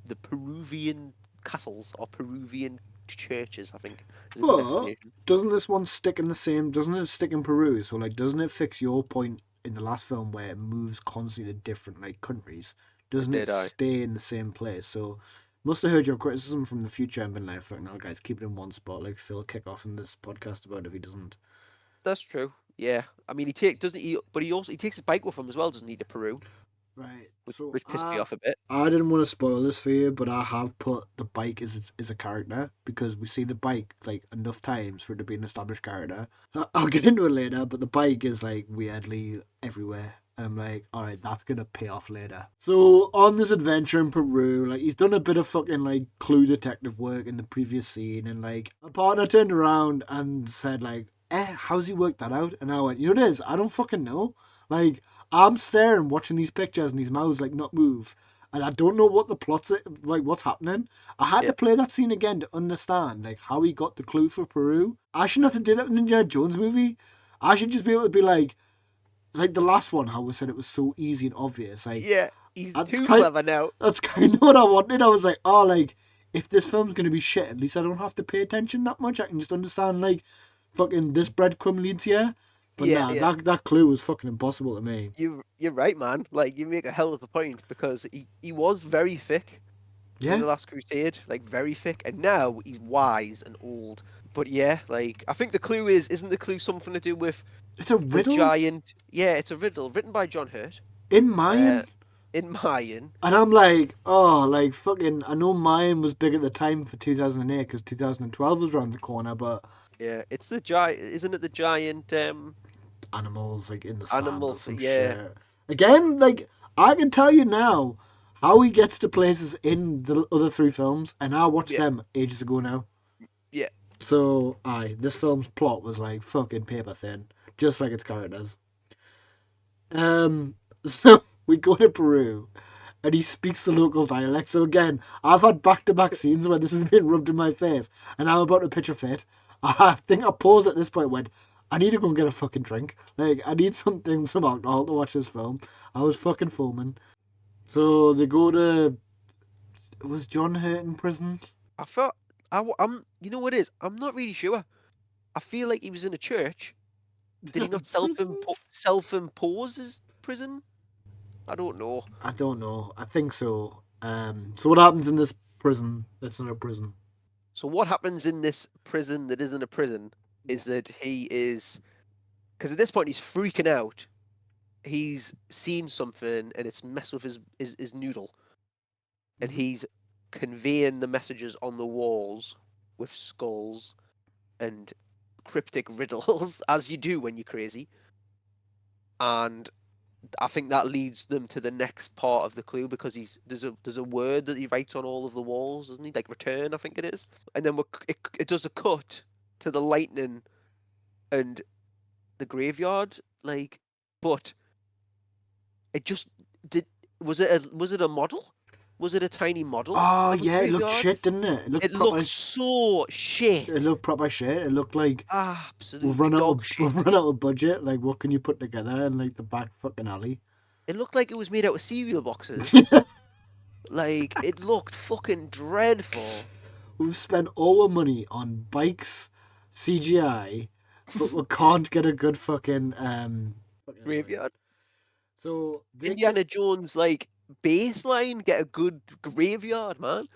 the Peruvian castles or Peruvian churches, I think is a good But explanation. doesn't this one stick in the same? Doesn't it stick in Peru? So like, doesn't it fix your point in the last film where it moves constantly to different like countries? It Doesn't it did I. stay in the same place? So must have heard your criticism from the future and been like, "Fuck now, guys, keep it in one spot." Like Phil kick off in this podcast about if he doesn't. That's true. Yeah, I mean doesn't he? But he takes his bike with him as well, doesn't he? To Peru, Right. which So which pissed me off a bit. I didn't want to spoil this for you, but I have put the bike as a character because we see the bike like enough times for it to be an established character. I'll get into it later, but the bike is like weirdly everywhere. And I'm like, all right, that's gonna pay off later. So on this adventure in Peru, like he's done a bit of fucking like clue detective work in the previous scene, and like a partner turned around and said like, how's he worked that out? And I went, you know what it is? I don't fucking know. Like I'm staring, watching these pictures and these mouths like not move, and I don't know what the plot's like. What's happening? I had to Yeah, play that scene again to understand like how he got the clue for Peru. I shouldn't have to do that in an Indiana Jones movie. I should just be able to be like the last one. How we said it was so easy and obvious. Like yeah, he's that's too kind clever now. that's kind of what I wanted. I was like, oh, like if this film's gonna be shit, at least I don't have to pay attention that much. I can just understand like fucking this breadcrumb leads here. But Yeah, nah, yeah. that clue was fucking impossible to me. You're right, man. Like you make a hell of a point because he was very thick in Yeah, the Last Crusade, like very thick, and now he's wise and old. But yeah, like I think the clue isn't the clue something to do with it's a the riddle giant? Yeah, it's a riddle written by John Hurt, in uh, Mayan. in Mayan. And I'm like, oh, like fucking. I know Mayan was big at the time for 2008 because 2012 was around the corner, but Yeah, it's the giant, isn't it? The giant animals like in the sand animal. or some Yeah, shit. Again, like I can tell you now how he gets to places in the other three films, and I watched yeah, them ages ago now. yeah. So, this film's plot was like fucking paper thin, just like its characters. So we go to Peru, and he speaks the local dialect. So again, I've had back-to-back scenes where this has been rubbed in my face, and I'm about to pitch a fit. I think I paused at this point. And went, I need to go and get a fucking drink. Like I need some alcohol to watch this film. I was fucking foaming. So they go to. Was John Hurt in prison? I thought I'm. You know what it is? I'm not really sure. I feel like he was in a church. Did he not Prisons? self-impose his prison? I don't know. I don't know. I think so. So what happens in this prison? It's not a prison. So what happens in this prison that isn't a prison is that he is, because at this point he's freaking out. He's seen something and it's messed with his noodle, and he's conveying the messages on the walls with skulls and cryptic riddles, as you do when you're crazy. And I think that leads them to the next part of the clue, because there's a word that he writes on all of the walls, doesn't he? Like return, I think it is. And then it does a cut to the lightning and the graveyard, like, but it just did. Was it a model? Was it a tiny model Oh of a yeah, it looked graveyard? shit, didn't it? It looked so shit. It looked proper shit. It looked like Absolutely we've run out dog of shit. we've run out of budget. Like, what can you put together in like the back fucking alley? It looked like it was made out of cereal boxes. Like, it looked fucking dreadful. We've spent all our money on bikes, CGI, but we can't get a good fucking Graveyard. So Indiana Jones, like, baseline, get a good graveyard, man.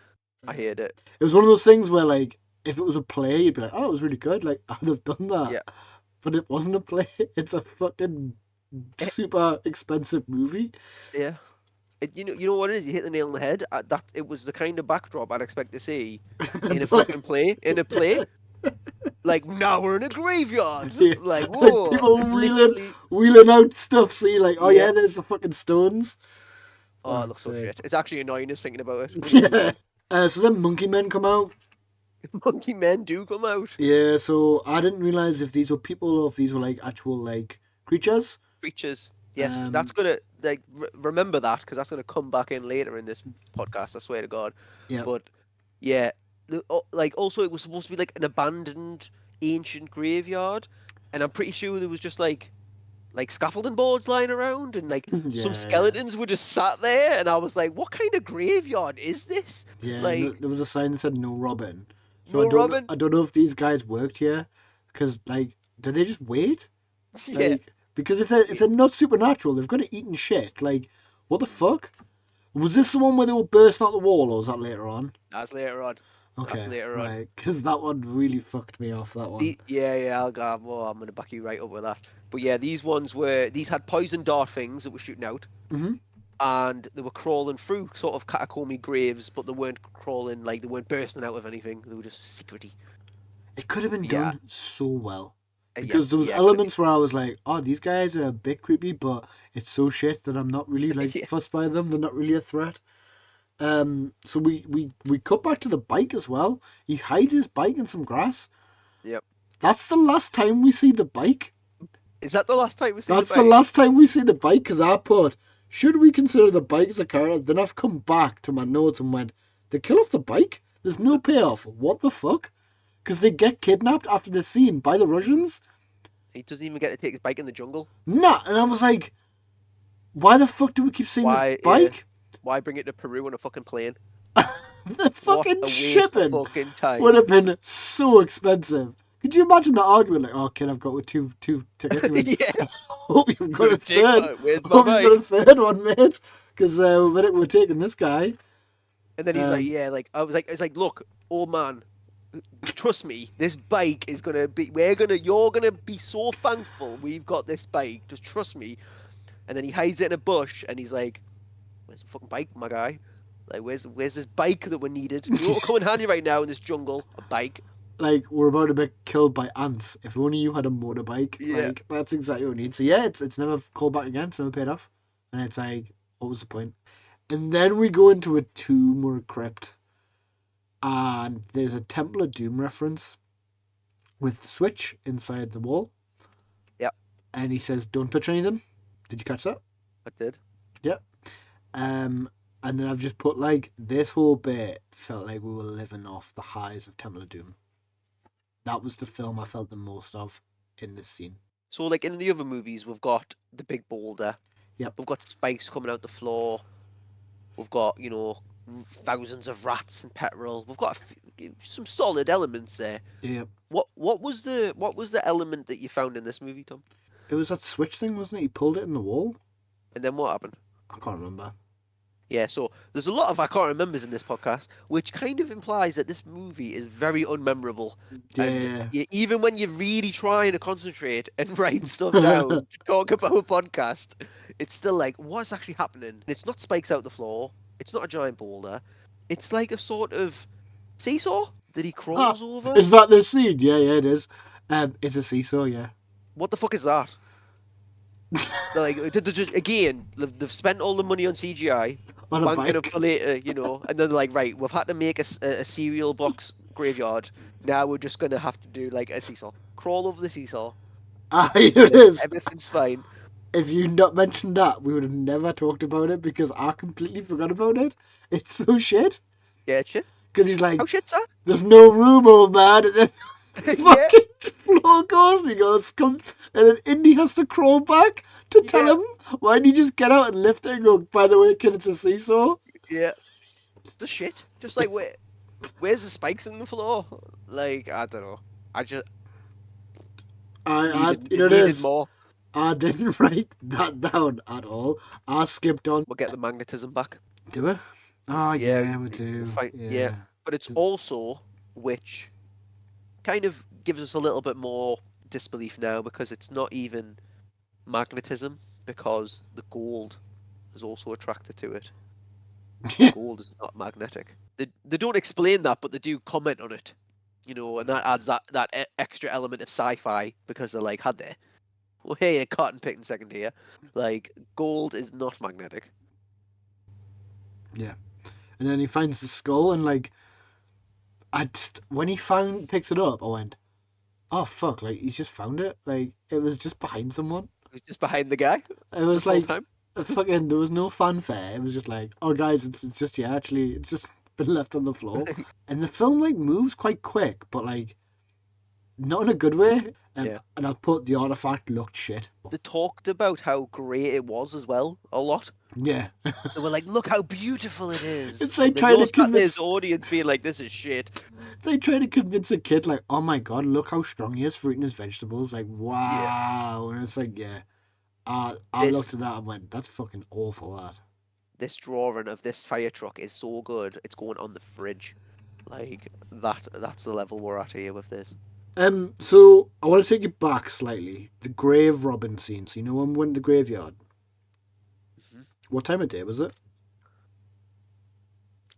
I hate it. It was one of those things where, like, if it was a play, you'd be like, "Oh, it was really good." Like, I'd have done that. Yeah. But it wasn't a play. It's a fucking super expensive movie. Yeah. You know what it is? You hit the nail on the head. That it was the kind of backdrop I'd expect to see in a fucking play. In a play, like, now we're in a graveyard. Yeah. Like, whoa, People literally. wheeling out stuff. So you're like, "Oh yeah, Yeah. there's the fucking stones." Oh, it looks so shit. It's actually annoying just thinking about it. Yeah. So then Monkey Men come out. Monkey men do come out. Yeah. So I didn't realize if these were people or if these were like actual like creatures. Creatures. Yes, that's gonna, like, remember that, because that's gonna come back in later in this podcast. I swear to God. Yeah. But yeah, like, also it was supposed to be like an abandoned ancient graveyard, and I'm pretty sure there was just like scaffolding boards lying around, and like some skeletons were just sat there, and I was like, what kind of graveyard is this? Yeah. Like, There was a sign that said "No Robin." So no Robin. I don't know if these guys worked here, because like, do they just wait? Yeah. Like, because if they're not supernatural, they've got to eat and shit. Like, what the fuck? Was this the one where they were bursting out the wall, or was that later on? That's later on. Okay, That's later on. right, because that one really fucked me off. That one. Yeah, I'll go. Well, I'm gonna back you right up with that. But yeah, these had poison dart things that were shooting out, and they were crawling through sort of catacomby graves, but they weren't crawling, like, they weren't bursting out of anything. They were just secrety. It could have been done so well. Yeah, Because there was elements where I was like, "Oh, these guys are a bit creepy, but it's so shit that I'm not really like fussed by them. They're not really a threat." So we cut back to the bike as well. He hides his bike in some grass. Yep. That's the last time we see the bike. Is that the last time we see That's the bike? the last time we see the bike, because I put, should we consider the bike as a character? Then I've come back to my notes and went, they kill off the bike? There's no payoff. What the fuck? Because they get kidnapped after the scene by the Russians. He doesn't even get to take his bike in the jungle. Nah, and I was like, why the fuck do we keep seeing this bike? Why bring it to Peru on a fucking plane? The fucking what a waste shipping of fucking time. would have been so expensive. Could you imagine the argument? Like, "Oh, kid, I've got two tickets. Yeah. Hope you've got a third. Where's my Hope bike? you've got a third one, mate. Because we're taking this guy." And then he's like, yeah, like, I was like, it's like, look, old man, trust me, this bike is gonna be, you're gonna be so thankful we've got this bike. Just trust me. And then he hides it in a bush, and he's like, "Where's the fucking bike, my guy? Like, where's this bike that we needed? You know what will come in handy right now in this jungle? A bike." Like, we're about to be killed by ants. If only you had a motorbike. Yeah. Like, that's exactly what we need. So yeah, it's never called back again. It's never paid off. And it's like, what was the point? And then we go into a tomb or a crypt. And there's a Temple of Doom reference with the switch inside the wall. Yep. And he says, "Don't touch anything." Did you catch that? I did. Yep. And then I've just put, like, this whole bit felt like we were living off the highs of Temple of Doom. That was the film I felt the most of in this scene. So, like, in the other movies, we've got the big boulder. Yep. We've got spikes coming out the floor. We've got, you know, thousands of rats and petrol. We've got some solid elements there. Yep. What was the element that you found in this movie, Tom? It was that switch thing, wasn't it? He pulled it in the wall. And then what happened? I can't remember. Yeah, so there's a lot of I can't remembers in this podcast, which kind of implies that this movie is very unmemorable. And Yeah. even when you're really trying to concentrate and write stuff down to talk about a podcast, it's still like, what's actually happening? It's not spikes out the floor. It's not a giant boulder. It's like a sort of seesaw that he Ah, crawls over. is that the scene? Yeah, yeah, it is. It's a seesaw, yeah. What the fuck is that? Like, again, they've spent all the money on CGI, On a banking up bike. for later, and then they're like, right, we've had to make a cereal box graveyard. Now we're just gonna have to do like a seesaw, crawl over the seesaw, Ah, and it then is. everything's fine. If you not mentioned that, we would have never talked about it because I completely forgot about it. It's so shit. Yeah, shit. Because he's like, How shit's that? there's no room, old man. And then Yeah, fucking floor goes and he goes, come. And then Indy has to crawl back to tell yeah, him, why didn't you just get out and lift it and go, by the way, kid, it's a seesaw? yeah. The shit. Just like where's the spikes in the floor? Like I don't know. I just You know, it it needed is. more. I didn't write that down at all. I skipped on. We'll get the magnetism back. Do we? Oh, Yeah, yeah, we do. yeah. Yeah. But it's also which kind of gives us a little bit more disbelief now because it's not even magnetism because the gold is also attracted to it. Gold is not magnetic. They don't explain that, but they do comment on it. And that adds that extra element of sci-fi because they're like, had they? Well, hey, a cotton picking second here. Like, gold is not magnetic. Yeah. And then he finds the skull and like, when he picks it up, I went, oh fuck, like he's just found it. Like it was just behind someone. It was just behind the guy It was this whole like time. fucking. There was no fanfare. It was just like, oh guys, it's just yeah. Actually, it's just been left on the floor. And the film like moves quite quick, but like not in a good way. Yeah. And I'll put the artifact looked shit. They talked about how great it was as well, a lot. Yeah. They were like, look how beautiful it is. It's like And then trying to you're sat there as convince. audience being like, this is shit. It's like trying to convince a kid, like, oh my god, look how strong he is for eating his vegetables. Like, Yeah. wow. And it's like, yeah. I This looked at that and went, that's fucking awful, that. this drawing of this fire truck is so good, it's going on the fridge. Like that's the level we're at here with this. So I want to take you back slightly. The grave robbing scene. So you know when we went to the graveyard? Hmm. What time of day was it?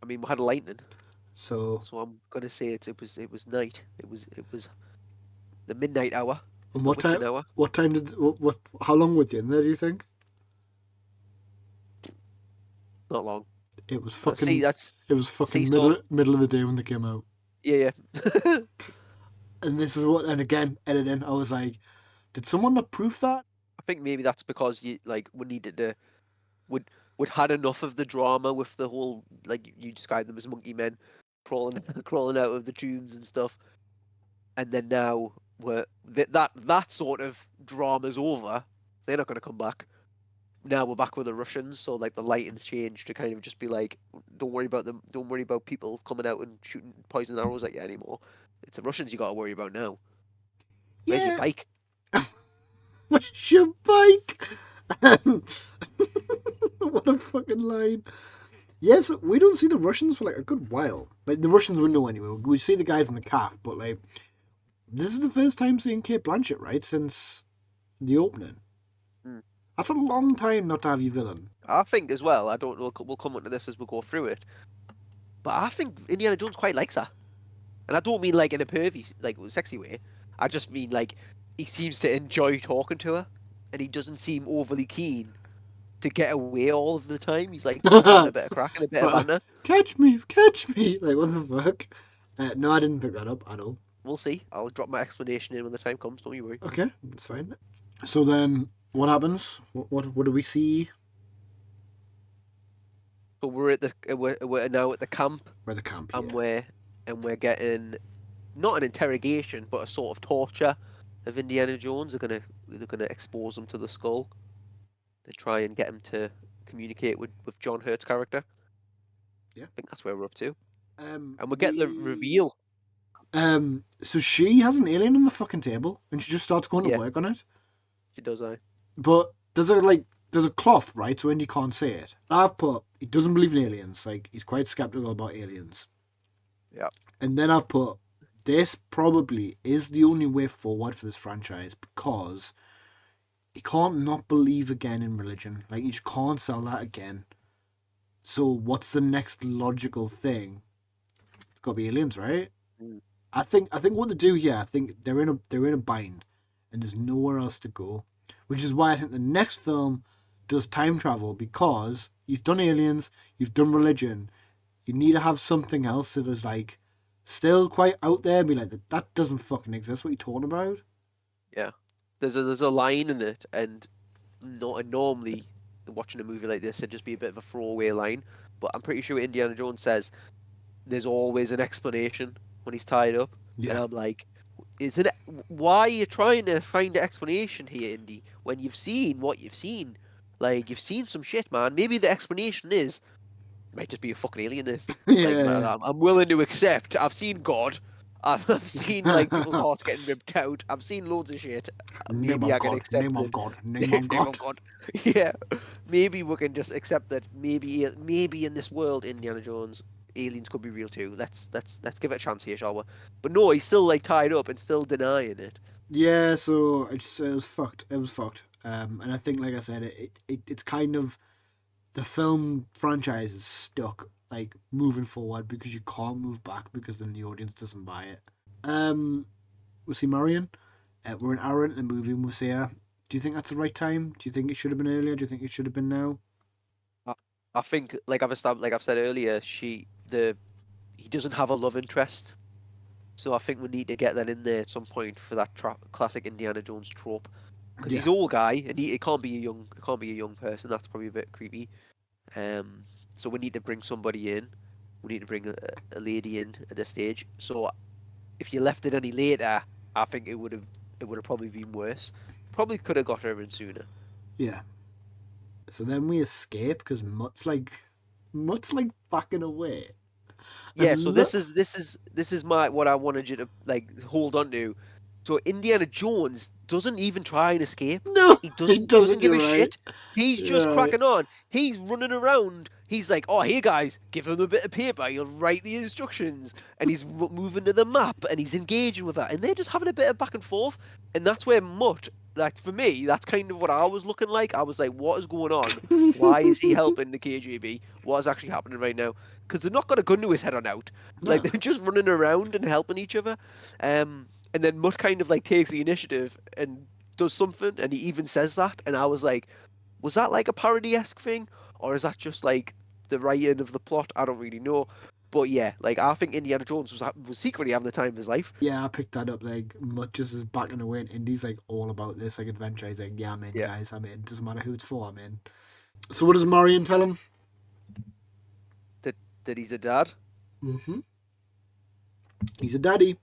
I mean, we had lightning, So so I'm gonna say it was night. It was the midnight hour, and the what witching time? hour. What time did what? How long was you in there? Do you think Not long. it was See, fucking? that's It was fucking seesaw. middle of the day when they came out. Yeah, yeah. And this is what. And again, editing. I was like, did someone not proof that? I think maybe that's because we needed to would had enough of the drama with the whole like you described them as monkey men crawling crawling out of the tombs and stuff, and then now that sort of drama's over. They're not going to come back. Now we're back with the Russians, so like the lighting's changed to kind of just be like, don't worry about them, don't worry about people coming out and shooting poison arrows at you anymore. It's the Russians you got to worry about now. Where's your Yeah. bike? Where's your bike? What a fucking line. Yes, we don't see the Russians for like a good while. Like the Russians we know anyway. We see the guys in the calf, but like this is the first time seeing Kate Blanchett, right? Since the opening. Hmm. That's a long time not to have your villain. I think as well. I don't know. We'll come onto this as we go through it. But I think Indiana Jones quite likes her, and I don't mean like in a pervy, like sexy way. I just mean like he seems to enjoy talking to her, and he doesn't seem overly keen to get away all of the time. He's like just having a bit of crack and a bit of banter. Catch me, catch me! Like what the fuck? No, I didn't pick that up at all. We'll see. I'll drop my explanation in when the time comes. Don't you worry. Okay, that's fine. So then, what happens? What do we see? So we're now at the camp, Where the camp? and Yeah. we're getting not an interrogation, but a sort of torture of Indiana Jones. They're gonna expose him to the skull. They try and get him to communicate with John Hurt's character. Yeah. I think that's where we're up to. And we get the reveal. So she has an alien on the fucking table, and she just starts going to Yeah. work on it. She does, But there's a cloth, right? So Indy can't see it. I've put he doesn't believe in aliens. Like he's quite skeptical about aliens. Yeah. And then I've put this probably is the only way forward for this franchise because he can't not believe again in religion. Like he just can't sell that again. So what's the next logical thing? It's got to be aliens, right? Mm. I think what they do here, I think they're in a bind, and there's nowhere else to go, which is why I think the next film does time travel because you've done aliens, you've done religion, you need to have something else that is like still quite out there. Be like that doesn't fucking exist. What are you talking about? Yeah. There's a line in it, and not normally watching a movie like this, it'd just be a bit of a throwaway line. But I'm pretty sure Indiana Jones says there's always an explanation when he's tied up, and Yeah, I'm like, isn't it? Why are you trying to find an explanation here, Indy? When you've seen what you've seen, like you've seen some shit, man. Maybe the explanation is might just be a fucking alien. This, like, yeah, I'm willing to accept. I've seen God. I've seen like people's hearts getting ripped out. I've seen loads of shit. name Maybe of I can God, name accept of it. God, name of Name of God. God. Yeah, maybe we can just accept that. Maybe in this world, Indiana Jones, aliens could be real too. Let's give it a chance here, shall we? But no, he's still like tied up and still denying it. Yeah, so it was fucked. It was fucked. And I think, like I said, it's kind of the film franchise is stuck, like moving forward because you can't move back because then the audience doesn't buy it. We see Marion. We're an hour into the movie and we see her. Do you think that's the right time? Do you think it should have been earlier? Do you think it should have been now? I, I think, like I've said earlier, he doesn't have a love interest. So I think we need to get that in there at some point for that classic Indiana Jones trope, because Yeah, he's old guy and it can't be a young person. That's probably a bit creepy. Um, so we need to bring somebody in. We need to bring a lady in at this stage. So if you left it any later, I think it would have probably been worse. Probably could have got her in sooner. yeah. So then we escape because Mutt's like backing away. Yeah, so And look, this is my what I wanted you to like hold on to. So Indiana Jones doesn't even try and escape. no, He he doesn't doesn't. give You're a right. shit. He's just You're right. cracking on. He's running around. He's like, "Oh, hey guys, give him a bit of paper. He'll write the instructions." And he's moving to the map and he's engaging with that. And they're just having a bit of back and forth. And that's where Mutt, like for me, that's kind of what I was looking like. I was like, "What is going on? Why is he helping the KGB? What is actually happening right now?" Because they're not got a gun to his head on out. Like No. they're just running around and helping each other. And then Mutt kind of like takes the initiative and does something, and he even says that. And I was like, was that like a parody-esque thing, or is that just like the writing of the plot? I don't really know. But yeah, like I think Indiana Jones was secretly having the time of his life. Yeah, I picked that up. Like, much as is backing away, and Indy's like all about this, like adventure. He's like, yeah, I'm in, Yeah. guys, I'm in. Doesn't matter who it's for, I'm in. So, what does Marion tell him? That he's a dad. Mm-hmm. He's a daddy.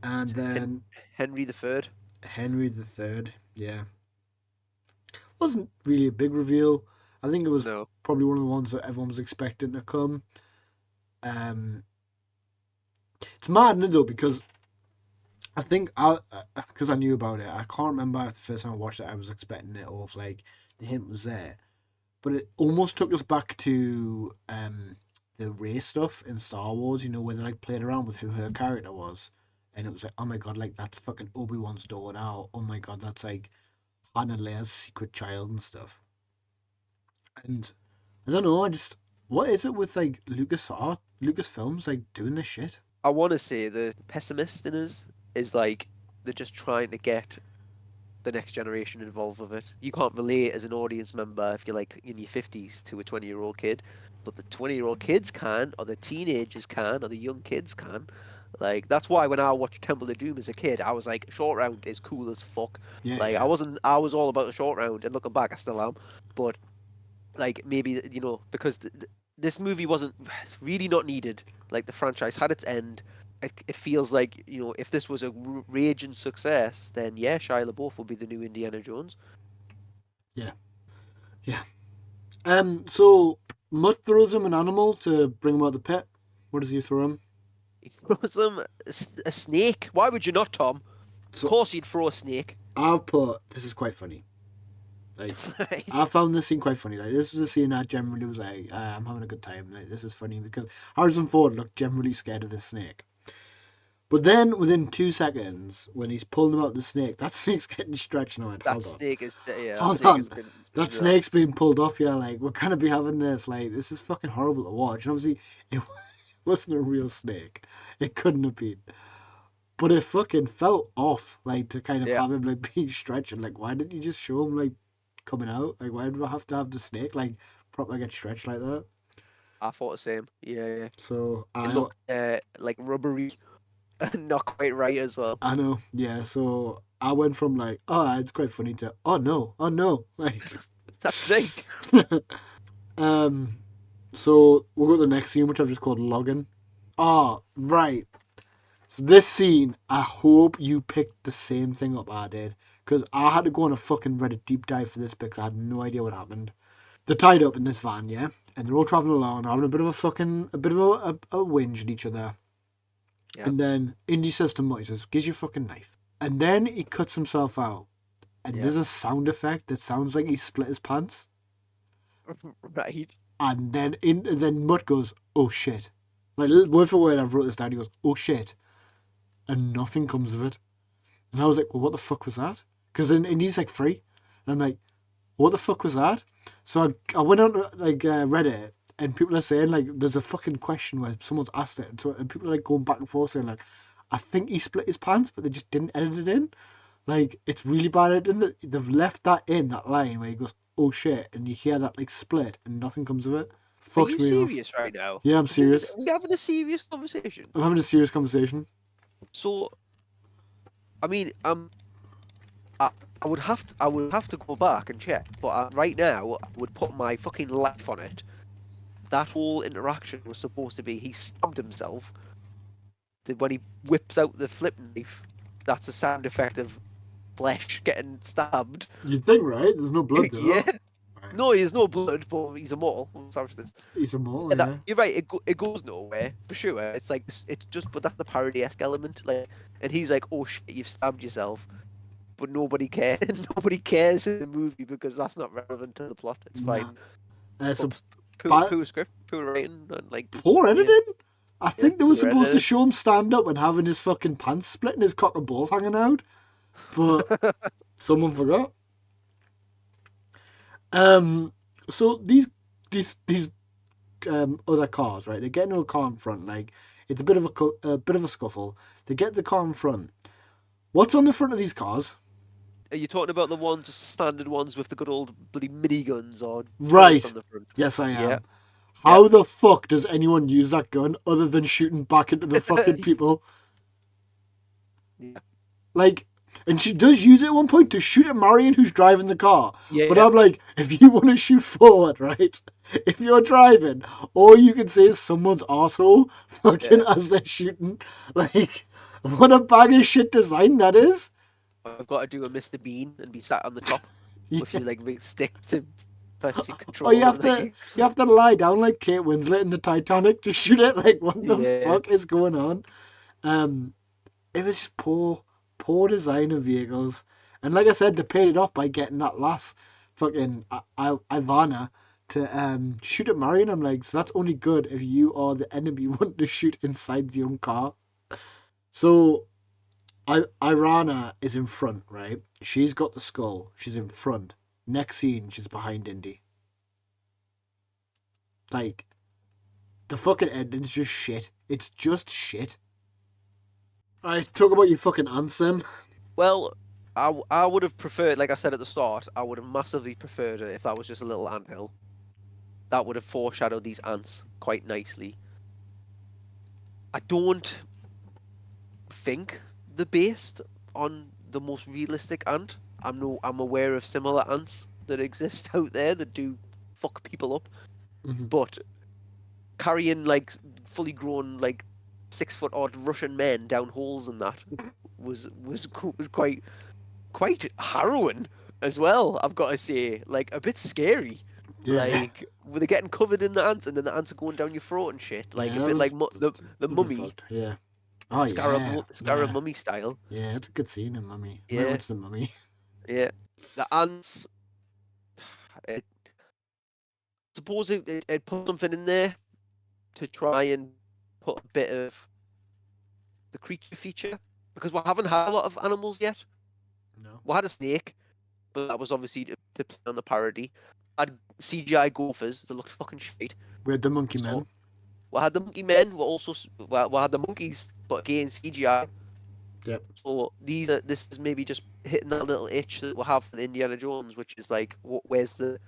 And It's then Henry the Third. Henry the Third. Yeah. Wasn't really a big reveal. I think it was No. probably one of the ones that everyone was expecting to come. Um, it's mad, isn't it, though, because I think because I knew about it. I can't remember if the first time I watched it, I was expecting it, or if like the hint was there. But it almost took us back to the Rey stuff in Star Wars. You know, where they like played around with who her character was, and it was like, oh my god, like that's fucking Obi-Wan's daughter now. Oh my god, that's like Han and Leia's secret child and stuff. And I don't know. What is it with like Lucasfilms like doing this shit? I want to say the pessimist in us is like they're just trying to get the next generation involved with it. You can't relate as an audience member if you're like in your 50s to a 20-year-old kid, but the 20-year-old kids can, or the teenagers can, or the young kids can. Like that's why when I watched Temple of Doom as a kid, I was like, short round is cool as fuck. Yeah, Like yeah, I was all about the short round, and looking back, I still am. But like maybe because this movie wasn't really not needed. Like the franchise had its end. It feels like if this was a raging success, then yeah, Shia LaBeouf would be the new Indiana Jones. yeah, yeah. So Mutt throws him an animal to bring him out the pit. What does he throw him? He throws him a snake. Why would you not, Tom? Of So course you'd throw a snake. I've put this is quite funny. Like, I Right. found this scene quite funny. Like, this was a scene I generally was like, I'm having a good time. Like, this is funny because Harrison Ford looked generally scared of the snake. But then, within 2 seconds, when he's pulling him out the snake, that snake's getting stretched. And I went, That hold on, snake is yeah. That hold snake on. has been That rough. snake's being pulled off here. Like, we're going to be having this. Like, this is fucking horrible to watch. And obviously, it wasn't a real snake. It couldn't have been. But it fucking felt off, like, to kind of Yeah. have him, like, being stretched. And, like, why didn't you just show him, like, coming out? Like, why do I have to have the snake, like, proper get stretched like that? I thought the same. Yeah, yeah. So, It looked like rubbery and not quite right as well. I know, yeah. So, I went from, like, oh, it's quite funny to, oh, no, oh, no. Like, That snake. um, so we'll go to the next scene, which I've just called Logging. Oh, right. So this scene, I hope you picked the same thing up I did. Because I had to go on a fucking Reddit deep dive for this because I had no idea what happened. They're tied up in this van, yeah? And they're all travelling along, having a bit of a bit of a whinge at each other. Yeah. And then Indy says to Mike, he says, "Gives your fucking knife." And then he cuts himself out. And Yeah. there's a sound effect that sounds like he split his pants. Right. And then Mutt goes, "Oh shit." Like, word for word, I've wrote this down. He goes, "Oh shit." And nothing comes of it. And I was like, well, what the fuck was that? Because Indy's like free. And I'm like, what the fuck was that? So I went on to, like, Reddit, and people are saying, like, there's a fucking question where someone's asked it. And people are, like, going back and forth saying, like, I think he split his pants, but they just didn't edit it in. Like, it's really bad editing. They've left that in, that line where he goes, "Oh shit," and you hear that, like, split, and nothing comes of it. Are Fucks you me off. serious right now? Yeah, I'm serious. Are we having a serious conversation? I'm having a serious conversation. So, I mean, I, I would have to go back and check, but right now I would put my fucking life on it. That whole interaction was supposed to be he stabbed himself. When he whips out the flip knife, that's a sound effect of flesh getting stabbed. You'd think, right? There's no blood there. Yeah. Right. No, he has no blood, but he's immortal. He's a mole, Yeah, yeah. you're right. It goes nowhere for sure. It's like it's just, but that's the parody-esque element. Like, and he's like, "Oh shit, you've stabbed yourself," but nobody cares. Nobody cares in the movie because that's not relevant to the plot. It's Nah. fine. So, Poor script, poor writing, and like poor yeah, editing? I yeah, think they were poor supposed to editing. show him stand up and having his fucking pants split and his cock and balls hanging out, but someone forgot. So these other cars, right? They get into a car in front, like it's a bit of a scuffle. They get the car in front. What's on the front of these cars? Are you talking about the ones, just standard ones with the good old bloody miniguns or turrets Right. on the front? Yes, I Yeah, am. yeah. How the fuck does anyone use that gun other than shooting back into the fucking people? Yeah, Like, and she does use it at one point to shoot at Marion, who's driving the car. But yeah, I'm like, if you want to shoot forward, right? If you're driving, all you can see is someone's arsehole fucking yeah. as they're shooting. Like, what a bag of shit design that is. I've got to do a Mr. Bean and be sat on the top with Yeah. your like big stick to press your Or you control have and to like you have to lie down like Kate Winslet in the Titanic to shoot it. Like, what the yeah. fuck is going on? Um, it was just poor design of vehicles. And like I said, they paid it off by getting that last fucking Ivana to shoot at Marion. I'm like, so that's only good if you are the enemy wanting to shoot inside your own car. So Irana is in front, right? She's got the skull. She's in front. Next scene, she's behind Indy. Like, the fucking ending's just shit. It's just shit. Alright, talk about your fucking ants then. Well, I would have preferred, like I said at the start, I would have massively preferred it if that was just a little anthill. That would have foreshadowed these ants quite nicely. I don't think they're based on the most realistic ant. I'm aware of similar ants that exist out there that do fuck people up, but carrying like fully grown like 6 foot odd Russian men down holes and that was quite harrowing as well. I've got to say, like a bit scary. Yeah. Like were they getting covered in the ants and then the ants are going down your throat and shit, like Yeah, a that bit like was the a bit mummy, fucked. Yeah. Oh yeah. Scarab Yeah. mummy style. Yeah, it's a good scene in Mummy. I might Yeah, watch the Mummy. yeah. The ants. Suppose it put something in there to try and put a bit of the creature feature, because we haven't had a lot of animals yet. No. We had a snake, but that was obviously to play on the parody. I had CGI gophers that looked fucking shit. We had the monkey So men. we had the monkey men. We had the monkeys, but again CGI. Yep. So this is maybe just hitting that little itch that we have with Indiana Jones, which is like, where's the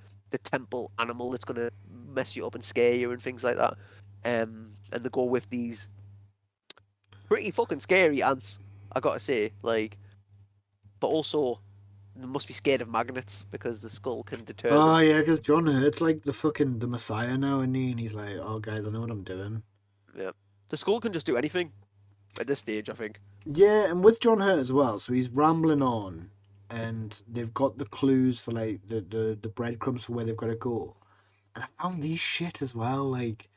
temple animal that's gonna mess you up and scare you and things like that. And they go with these pretty fucking scary ants, I gotta say. Like, but also they must be scared of magnets because the skull can deter Oh them. yeah, because John Hurt's like the Messiah now, isn't he? And he's like, oh guys, I know what I'm doing. Yeah, the skull can just do anything at this stage, I think. Yeah, and with John Hurt as well, so he's rambling on, and they've got the clues for like the breadcrumbs for where they've got to go. And I found these shit as well, like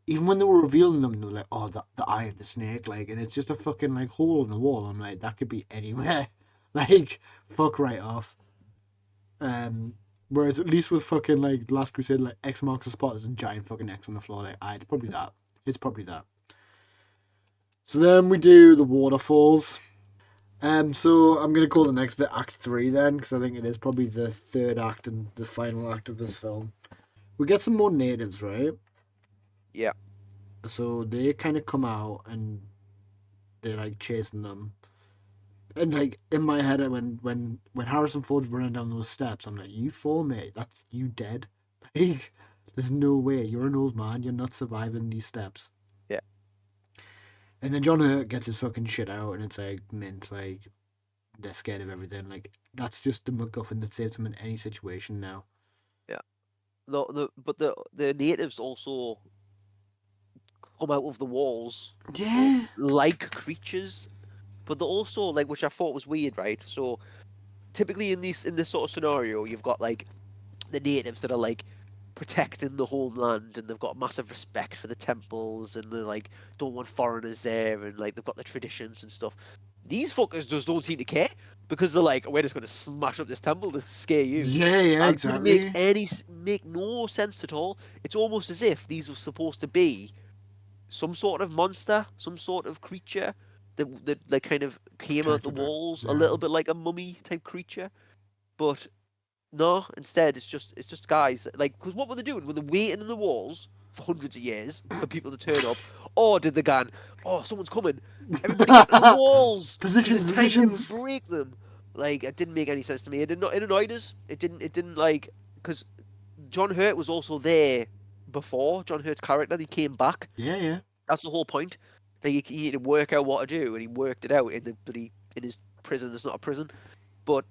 even when they were revealing them, they were like, oh, the eye of the snake, like, and it's just a fucking like hole in the wall. I'm like, that could be anywhere, like, fuck right off. Whereas at least with fucking like Last Crusade, like X marks the spot, there's a giant fucking X on the floor. Like, it's probably that. It's probably that. So then we do the waterfalls. So I'm gonna call the next bit Act 3 then, because I think it is probably the third act and the final act of this film. We get some more natives, right? Yeah. So they kind of come out and they're like chasing them. And like in my head, when Harrison Ford's running down those steps, I'm like, "You fall, mate. That's you dead. Like, there's no way. You're an old man. You're not surviving these steps." Yeah. And then John Hurt gets his fucking shit out, and it's like mint. Like, they're scared of everything. Like, that's just the MacGuffin that saves them in any situation now. Yeah. But the natives also come out of the walls Yeah. like creatures, but they're also like, which I thought was weird, right? So typically in this sort of scenario, you've got like the natives that are like protecting the homeland, and they've got massive respect for the temples, and they like don't want foreigners there, and like they've got the traditions and stuff. These fuckers just don't seem to care, because they're like, we're just going to smash up this temple to scare you. Yeah, And it didn't make exactly. make no sense at all. It's almost as if these were supposed to be some sort of monster, some sort of creature that kind of came out the Protected it. walls, a Yeah. little bit like a mummy type creature. But no, instead it's just guys. Like, because what were they doing? Were they waiting in the walls for hundreds of years for people to turn up, or did they go, oh, someone's coming, everybody get to the walls because Positions, it's time to positions. break them? Like, it didn't make any sense to me. It annoyed us. It didn't like, because John Hurt was also there before. John Hurt's character, he came back. Yeah, yeah. That's the whole point. That he needed to work out what to do, and he worked it out in the bloody in his prison. It's not a prison, but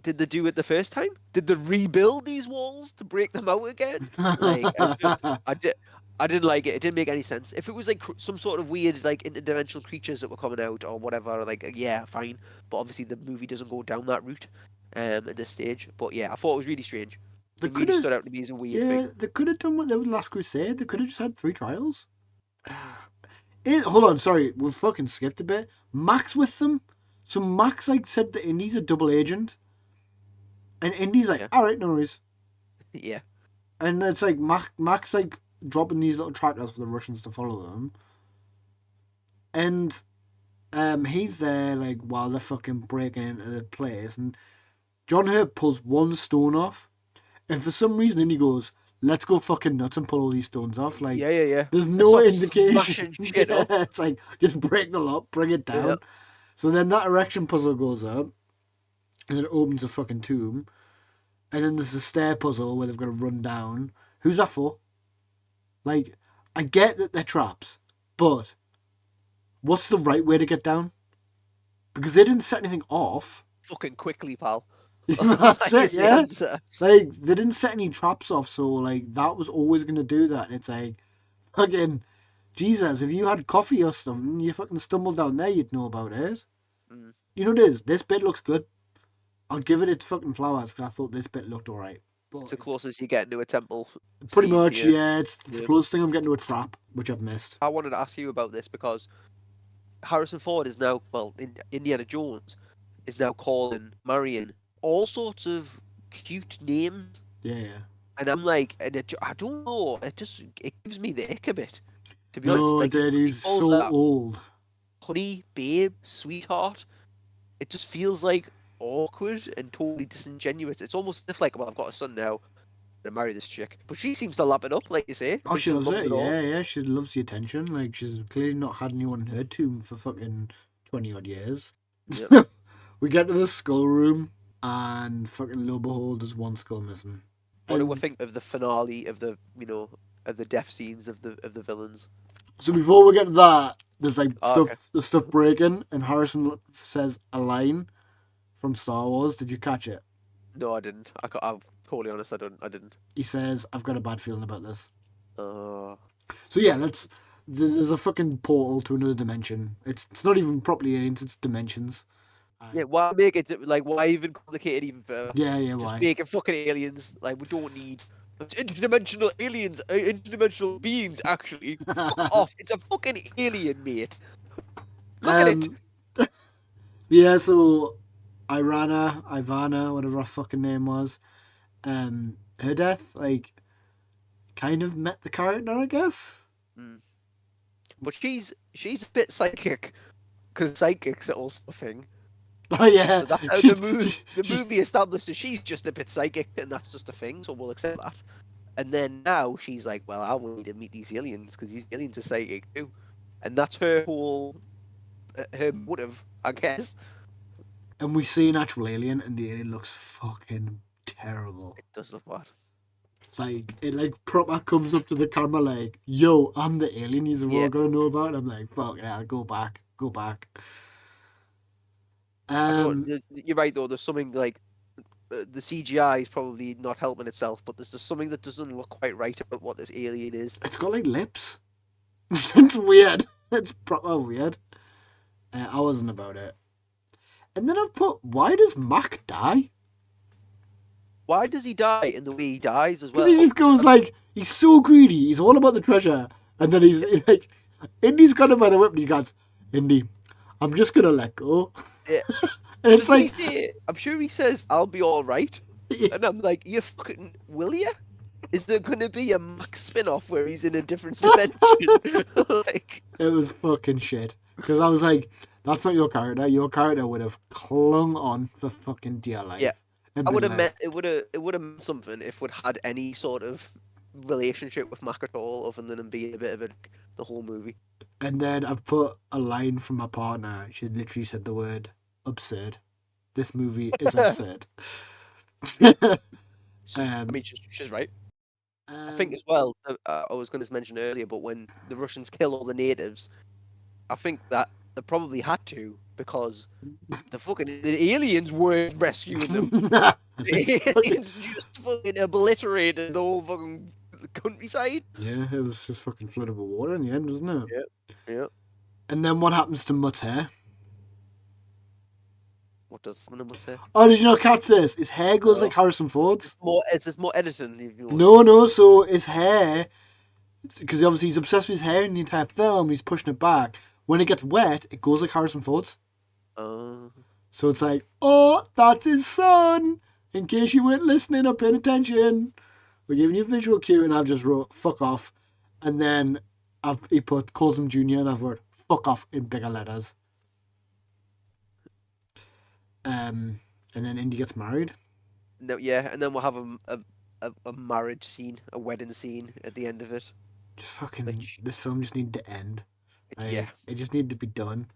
did they do it the first time? Did they rebuild these walls to break them out again? Like, I didn't like it. It didn't make any sense. If it was like some sort of weird like interdimensional creatures that were coming out or whatever, like, yeah, fine. But obviously the movie doesn't go down that route at this stage. But yeah, I thought it was really strange. They It could really have, stood out to me as a weird yeah, thing. they could have done what they did with Last Crusade. They could have just had 3 trials. Hold on, sorry, we fucking skipped a bit. Max with them. So Max like said that Indy's a double agent, and Indy's like, Yeah, all right, no worries. yeah, And it's like Max like dropping these little trackers for the Russians to follow them, and he's there like while they're fucking breaking into the place, and John Hurt pulls one stone off, and for some reason Indy goes, let's go fucking nuts and pull all these stones off. Like, yeah. there's They no start indication. smashing shit Yeah, up. it's like just break the lock, bring it Yeah, down. So then that erection puzzle goes up, and it opens a fucking tomb, and then there's a stair puzzle where they've got to run down. Who's that for? Like, I get that they're traps, but what's the right way to get down? Because they didn't set anything off. fucking quickly, pal. That's Like, it, is the yeah. answer. Like, they didn't set any traps off, so like that was always gonna do that. And it's like, fucking Jesus, if you had coffee or something, you fucking stumbled down there, you'd know about it. Mm. You know this. This bit looks good. I'll give it its fucking flowers because I thought this bit looked alright. It's But the closest you get to a temple pretty scene much, here. yeah, it's the Yeah. closest thing I'm getting to a trap, which I've missed. I wanted to ask you about this because Harrison Ford is now, well, Indiana Jones is now calling Marion all sorts of cute names. Yeah. And I'm like, I don't know, it gives me the ick a bit, to be honest. No, Like dude, he he's calls so that old. honey, babe, sweetheart. It just feels like awkward and totally disingenuous. It's almost as if like, well, I've got a son now, and I marry this chick, but she seems to lap it up, like you say, Oh, and she she loves loves it. it all. Yeah. She loves the attention. Like, she's clearly not had anyone in her tomb for fucking 20 odd years. Yep. We get to the skull room, and fucking lo and behold, there's one skull missing. What do I And think of the finale of the of the death scenes of the villains? so before we get to that, there's like Oh, okay. there's stuff breaking, and Harrison says a line from Star Wars. Did you catch it? No, I didn't. I'm totally honest. I didn't. He says, "I've got a bad feeling about this." Uh, So yeah, let's. There's a fucking portal to another dimension. It's not even properly aliens. It's dimensions. yeah. Why make it like? Why even complicate it even further? Yeah. Just Why? make it fucking aliens. Like we don't need it's interdimensional aliens, interdimensional beings. Actually, fuck off. It's a fucking alien, mate. Look at it. Um. Yeah. So, Ivana, whatever her fucking name was, her death, like, kind of met the character, I guess. Mm. But she's a bit psychic, because psychics are also a thing. Oh yeah. So that's how She- the she's- movie establishes she's just a bit psychic, and that's just a thing. So we'll accept that. And then now she's like, well, I want to meet these aliens because these aliens are psychic too, and that's her whole her motive, I guess. And we see an actual alien, and the alien looks fucking terrible. It does look bad. Like, it like proper comes up to the camera like, "Yo, I'm the alien. You're all Yeah. gonna know about." I'm like, "Fuck yeah, go back." I don't. Um, You're right though. There's something like the CGI is probably not helping itself, but there's just something that doesn't look quite right about what this alien is. it's got like lips. It's weird. It's proper weird. I wasn't about it. And then I've put, why does Mac die? Why does he die in the way he dies as Because well? he just goes like, he's so greedy. He's all about the treasure, and then he's like, Indy's got him by the whip, and he goes, "Indy, I'm just gonna let go." Yeah. And it's Doesn't like, he say, I'm sure he says, "I'll be all right," and I'm like, "You fucking will ya? Is there gonna be a Max spin-off where he's in a different dimension?" Like, it was fucking shit. Because I was like, that's not your character. Your character would have clung on for fucking dear life. Yeah. And I been would have like, meant it would have meant something if we'd had any sort of relationship with Mac at all, other than him being a bit of a the whole movie. And then I've put a line from my partner. She literally said the word absurd. This movie is absurd. I mean, she's right. I think as well. I was going to mention earlier, but when the Russians kill all the natives, I think that they probably had to because the aliens weren't rescuing them. The aliens just fucking obliterated the whole fucking countryside. Yeah, it was just fucking flooded with water in the end, wasn't it? Yeah. And then what happens to Mutt's hair? What does someone say? Oh, did you not catch this? His hair goes like Harrison Ford's. Is this more editing? You've noticed? No, so his hair, because obviously he's obsessed with his hair in the entire film, he's pushing it back. When it gets wet, it goes like Harrison Ford's. So it's like, oh, that's his son. In case you weren't listening or paying attention, we're giving you a visual cue, and I've just wrote "fuck off," and then he calls him Junior, and I've wrote "fuck off" in bigger letters. And then Indy gets married. No, yeah, and then we'll have a marriage scene, a wedding scene at the end of it. Just fucking, this film just needed to end. Yeah. It just needed to be done.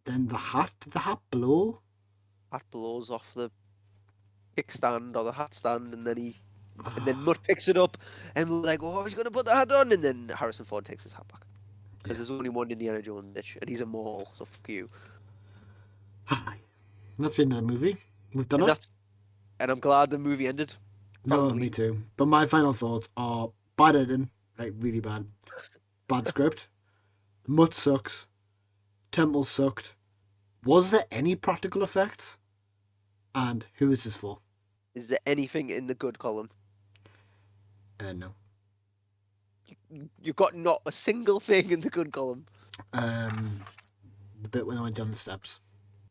Then did the hat blow? Hat blows off the kickstand or the hat stand, and then Mutt picks it up, and we're like, "Oh, he's gonna put the hat on," and then Harrison Ford takes his hat back because there's only one Indiana Jones bitch, and he's a mole, so fuck you. That's the end of the movie. We've done And it. and I'm glad the movie ended. No, Frankly. me too. But my final thoughts are bad editing, like really bad. Bad script. Mutt sucks. Temple sucked. Was there any practical effects? And who is this for? Is there anything in the good column? No. You've got not a single thing in the good column. The bit when I went down the steps.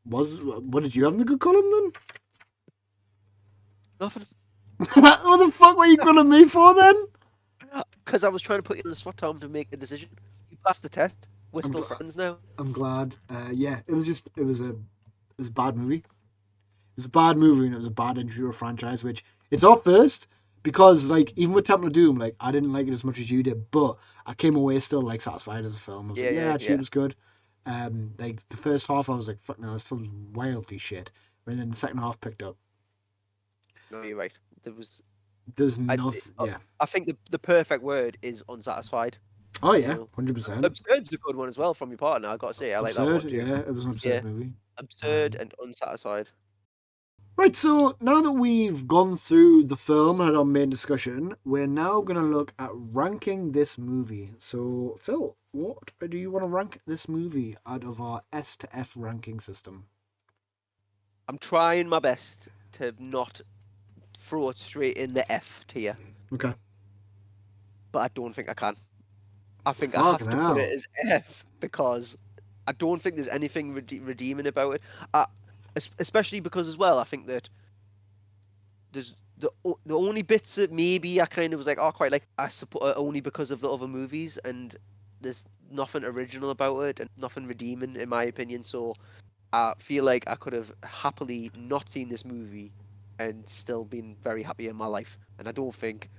What did you have in the good column then? Nothing. What the fuck were you grilling me for then? Because I was trying to put you on the spot, Tom, to make a decision. You passed the test. We're I'm, still gl- friends now. I'm glad. Yeah, it was a bad movie. It was a bad movie and it was a bad entry to a franchise, which it's off first because like even with Temple of Doom, like I didn't like it as much as you did, but I came away still like satisfied as a film. I was like, yeah, actually it was good. Like the first half, I was like, fuck no, this film's wildly shit. And then the second half picked up. No, you're right. There was. There's I, nothing. Yeah. I think the perfect word is unsatisfied. Oh You yeah, know, 100%. absurd's a good one as well from your partner. I gotta say, I like that Absurd. one too. Yeah, it was an Yeah, absurd movie. absurd and unsatisfied. Right, so now that we've gone through the film and had our main discussion, we're now going to look at ranking this movie. So, Phil, what do you want to rank this movie out of our S to F ranking system? I'm trying my best to not throw it straight in the F tier, Okay. but I don't think I can. I think I have Fucking to put it hell. as F because I don't think there's anything redeeming about it. Especially because as well, I think that there's the only bits that maybe I kind of was like, oh, quite like, I suppose only because of the other movies, and there's nothing original about it and nothing redeeming in my opinion. So I feel like I could have happily not seen this movie and still been very happy in my life. And I don't think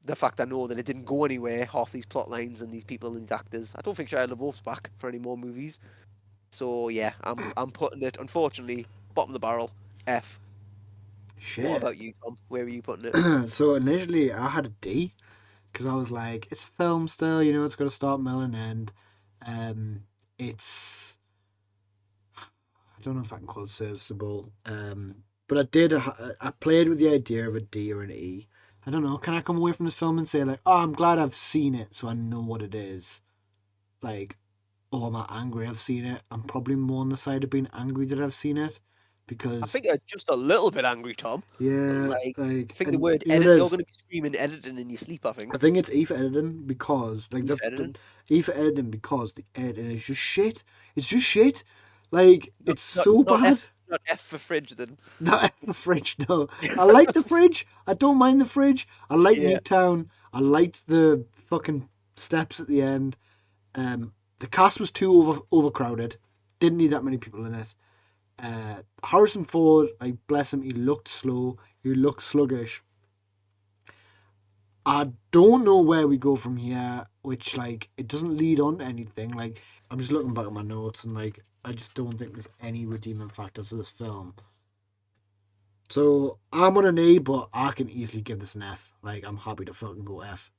the fact I know that it didn't go anywhere, half these plot lines and these people and these actors, I don't think Shia LaBeouf's back for any more movies. So yeah, I'm putting it, unfortunately, bottom of the barrel, F. What Shit. about you, Tom? Where are you putting it? So, initially, I had a D because I was like, it's a film still, it's got to start, middle, and end. It's. I don't know if I can call it serviceable. But I played with the idea of a D or an E. I don't know. Can I come away from this film and say like, oh, I'm glad I've seen it, so I know what it is? Like, or am I angry I've seen it? I'm probably more on the side of being angry that I've seen it, I because think I'm just a little bit angry, Tom. yeah, Like, I like, think the and word you know, edit, you're there's. going to be screaming editing in your sleep, I I think. think it's E for editing because like Beef editing. E for editing because the editing is just shit. It's just shit. Like Not, it's not, so not bad. F, not F for fridge, then. Not the fridge, no. I like the fridge. I don't mind the fridge. I like Yeah. Nuketown. I liked the fucking steps at the end. The cast was too overcrowded. Didn't need that many people in it. Harrison Ford, like bless him, he looked slow. He looked sluggish. I don't know where we go from here, which like it doesn't lead on to anything. Like I'm just looking back at my notes and like I just don't think there's any redeeming factors to this film. So I'm on an A, but I can easily give this an F. Like I'm happy to fucking go F.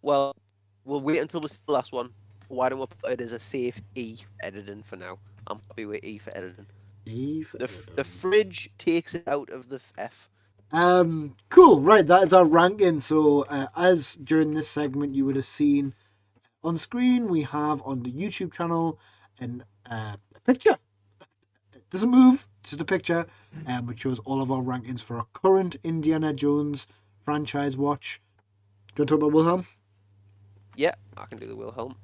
Well, we'll wait until we see the last one. Why don't we put it as a safe E for editing for now? I'm happy with E for editing. E for The fridge takes it out of the F. Cool. Right, that is our ranking. So as during this segment you would have seen on screen, we have on the YouTube channel a picture. It doesn't move, just a picture, which shows all of our rankings for our current Indiana Jones franchise watch. Do you want to talk about Wilhelm? Yeah, I can do the Wilhelm.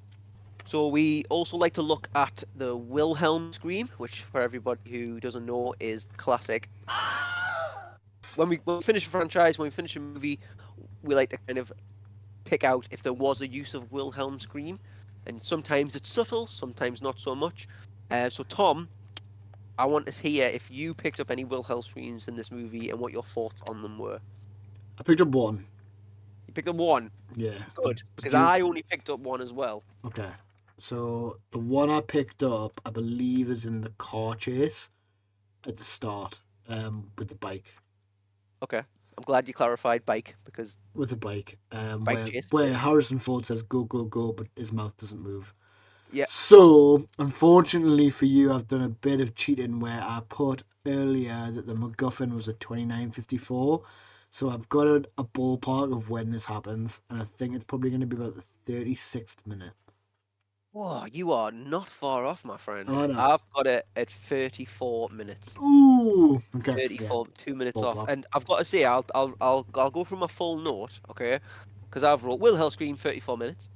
So we also like to look at the Wilhelm Scream, which for everybody who doesn't know is classic. When we finish a franchise, when we finish a movie, we like to kind of pick out if there was a use of Wilhelm Scream, and sometimes it's subtle, sometimes not so much. So Tom, I want to hear if you picked up any Wilhelm Screams in this movie and what your thoughts on them were. I picked up one. You picked up one. Yeah. Good, Did because you? I only picked up one as well. Okay. So the one I picked up, I believe, is in the car chase at the start, with the bike. Okay, I'm glad you clarified bike because With the bike, bike chase. where Yeah. Harrison Ford says "go go go," but his mouth doesn't move. Yeah. So, unfortunately for you, I've done a bit of cheating where I put earlier that the MacGuffin was at 29:54. So I've got a ballpark of when this happens, and I think it's probably going to be about the 36th minute. Whoa, you are not far off, my friend. Oh, no. I've got it at 34 minutes. Ooh. Okay. Yeah. 34, 2 minutes off. Ballpark. And I've got to say, I'll go through my full note, okay? Because I've wrote Wilhelm Scream 34 minutes.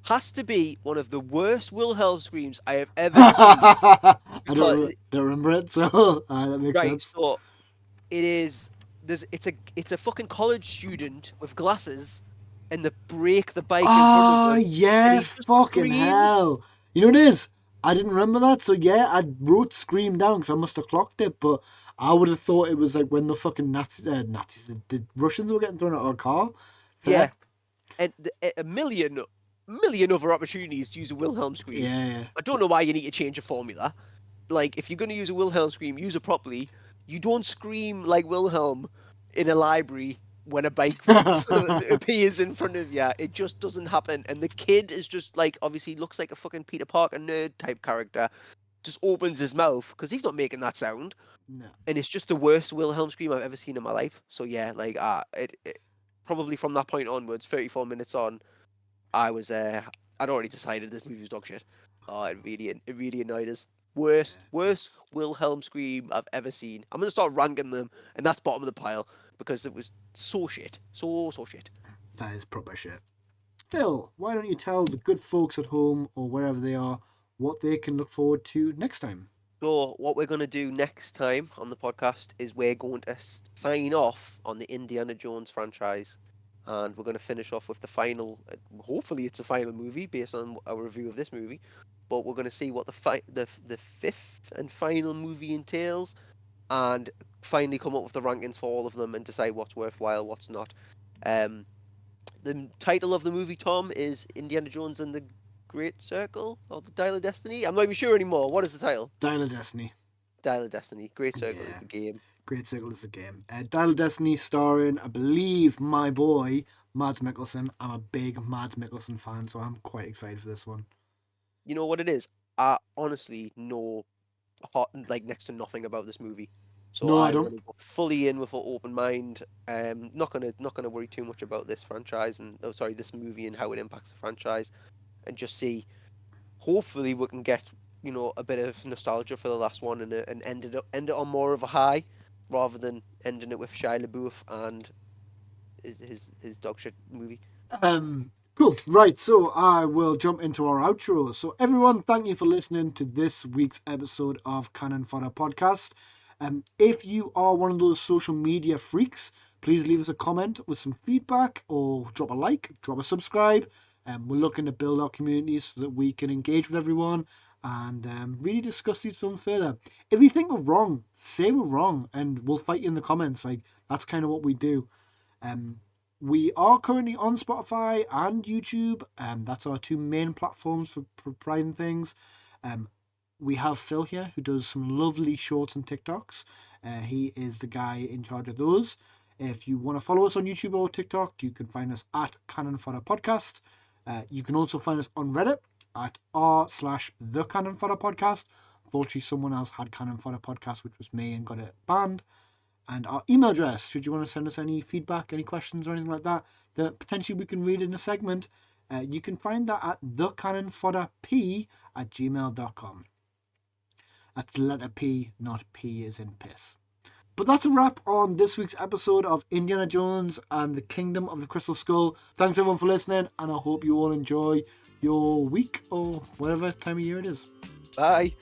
has to be one of the worst Wilhelm screams I have ever seen. I Because don't remember it, so that makes right, sense. so it is it's a fucking college student with glasses, and they break the bike in front of Ah, him, and yeah, he just fucking screams. hell. You know what it is? I didn't remember that, so yeah, I wrote Scream down because I must have clocked it, but I would have thought it was like when the fucking Nazis, the Russians were getting thrown out of a car. Yeah, Fair. and a million other opportunities to use a Wilhelm scream. Yeah. I don't know why you need to change a formula. Like, if you're going to use a Wilhelm scream, use it properly. You don't scream like Wilhelm in a library when a bike appears in front of you. It just doesn't happen. And the kid is just like, obviously looks like a fucking Peter Parker nerd type character. Just opens his mouth because he's not making that sound. No. And it's just the worst Wilhelm scream I've ever seen in my life. So yeah, like it probably from that point onwards, 34 minutes on, I was I'd already decided this movie was dog shit. Oh, it really annoyed us. Worst Wilhelm scream I've ever seen. I'm gonna start ranking them, and that's bottom of the pile because it was so shit, so shit. That is proper shit. Phil, why don't you tell the good folks at home or wherever they are what they can look forward to next time? So what we're gonna do next time on the podcast is we're going to sign off on the Indiana Jones franchise, and we're gonna finish off with the final. Hopefully, it's the final movie based on our review of this movie. But we're gonna see what the fifth and final movie entails, and finally come up with the rankings for all of them and decide what's worthwhile, what's not. Um, the title of the movie, Tom, is Indiana Jones and the Great Circle or the Dial of Destiny. I'm not even sure anymore. What is the title? Dial of Destiny. Dial of Destiny. Great Circle is Yeah. the game. Great Circle is the game. Dial of Destiny starring, I believe, my boy, Mads Mikkelsen. I'm a big Mads Mikkelsen fan, so I'm quite excited for this one. You know what it is? I honestly know like next to nothing about this movie. So No, I I'm don't. gonna go fully in with an open mind. Not gonna worry too much about this franchise and this movie and how it impacts the franchise, and just see. Hopefully, we can get a bit of nostalgia for the last one and end it on more of a high, rather than ending it with Shia LaBeouf and his dog shit movie. Cool. Right, so I will jump into our outro. So, everyone, thank you for listening to this week's episode of Canon Fodder Podcast. If you are one of those social media freaks, please leave us a comment with some feedback or drop a like, drop a subscribe. We're looking to build our community so that we can engage with everyone and really discuss these films further. If you think we're wrong, say we're wrong and we'll fight you in the comments. Like, that's kind of what we do. We are currently on Spotify and YouTube. That's our two main platforms for providing things. We have Phil here who does some lovely shorts and TikToks. He is the guy in charge of those. If you want to follow us on YouTube or TikTok, you can find us at Canon Fodder Podcast. You can also find us on Reddit at r/the Canon Fodder Podcast. Unfortunately, someone else had Canon Fodder Podcast, which was me, and got it banned. And our email address, should you want to send us any feedback, any questions, or anything like that, that potentially we can read in a segment, you can find that at thecanonfodderp@gmail.com. That's the letter P, not P as in piss. But that's a wrap on this week's episode of Indiana Jones and the Kingdom of the Crystal Skull. Thanks everyone for listening, and I hope you all enjoy your week or whatever time of year it is. Bye.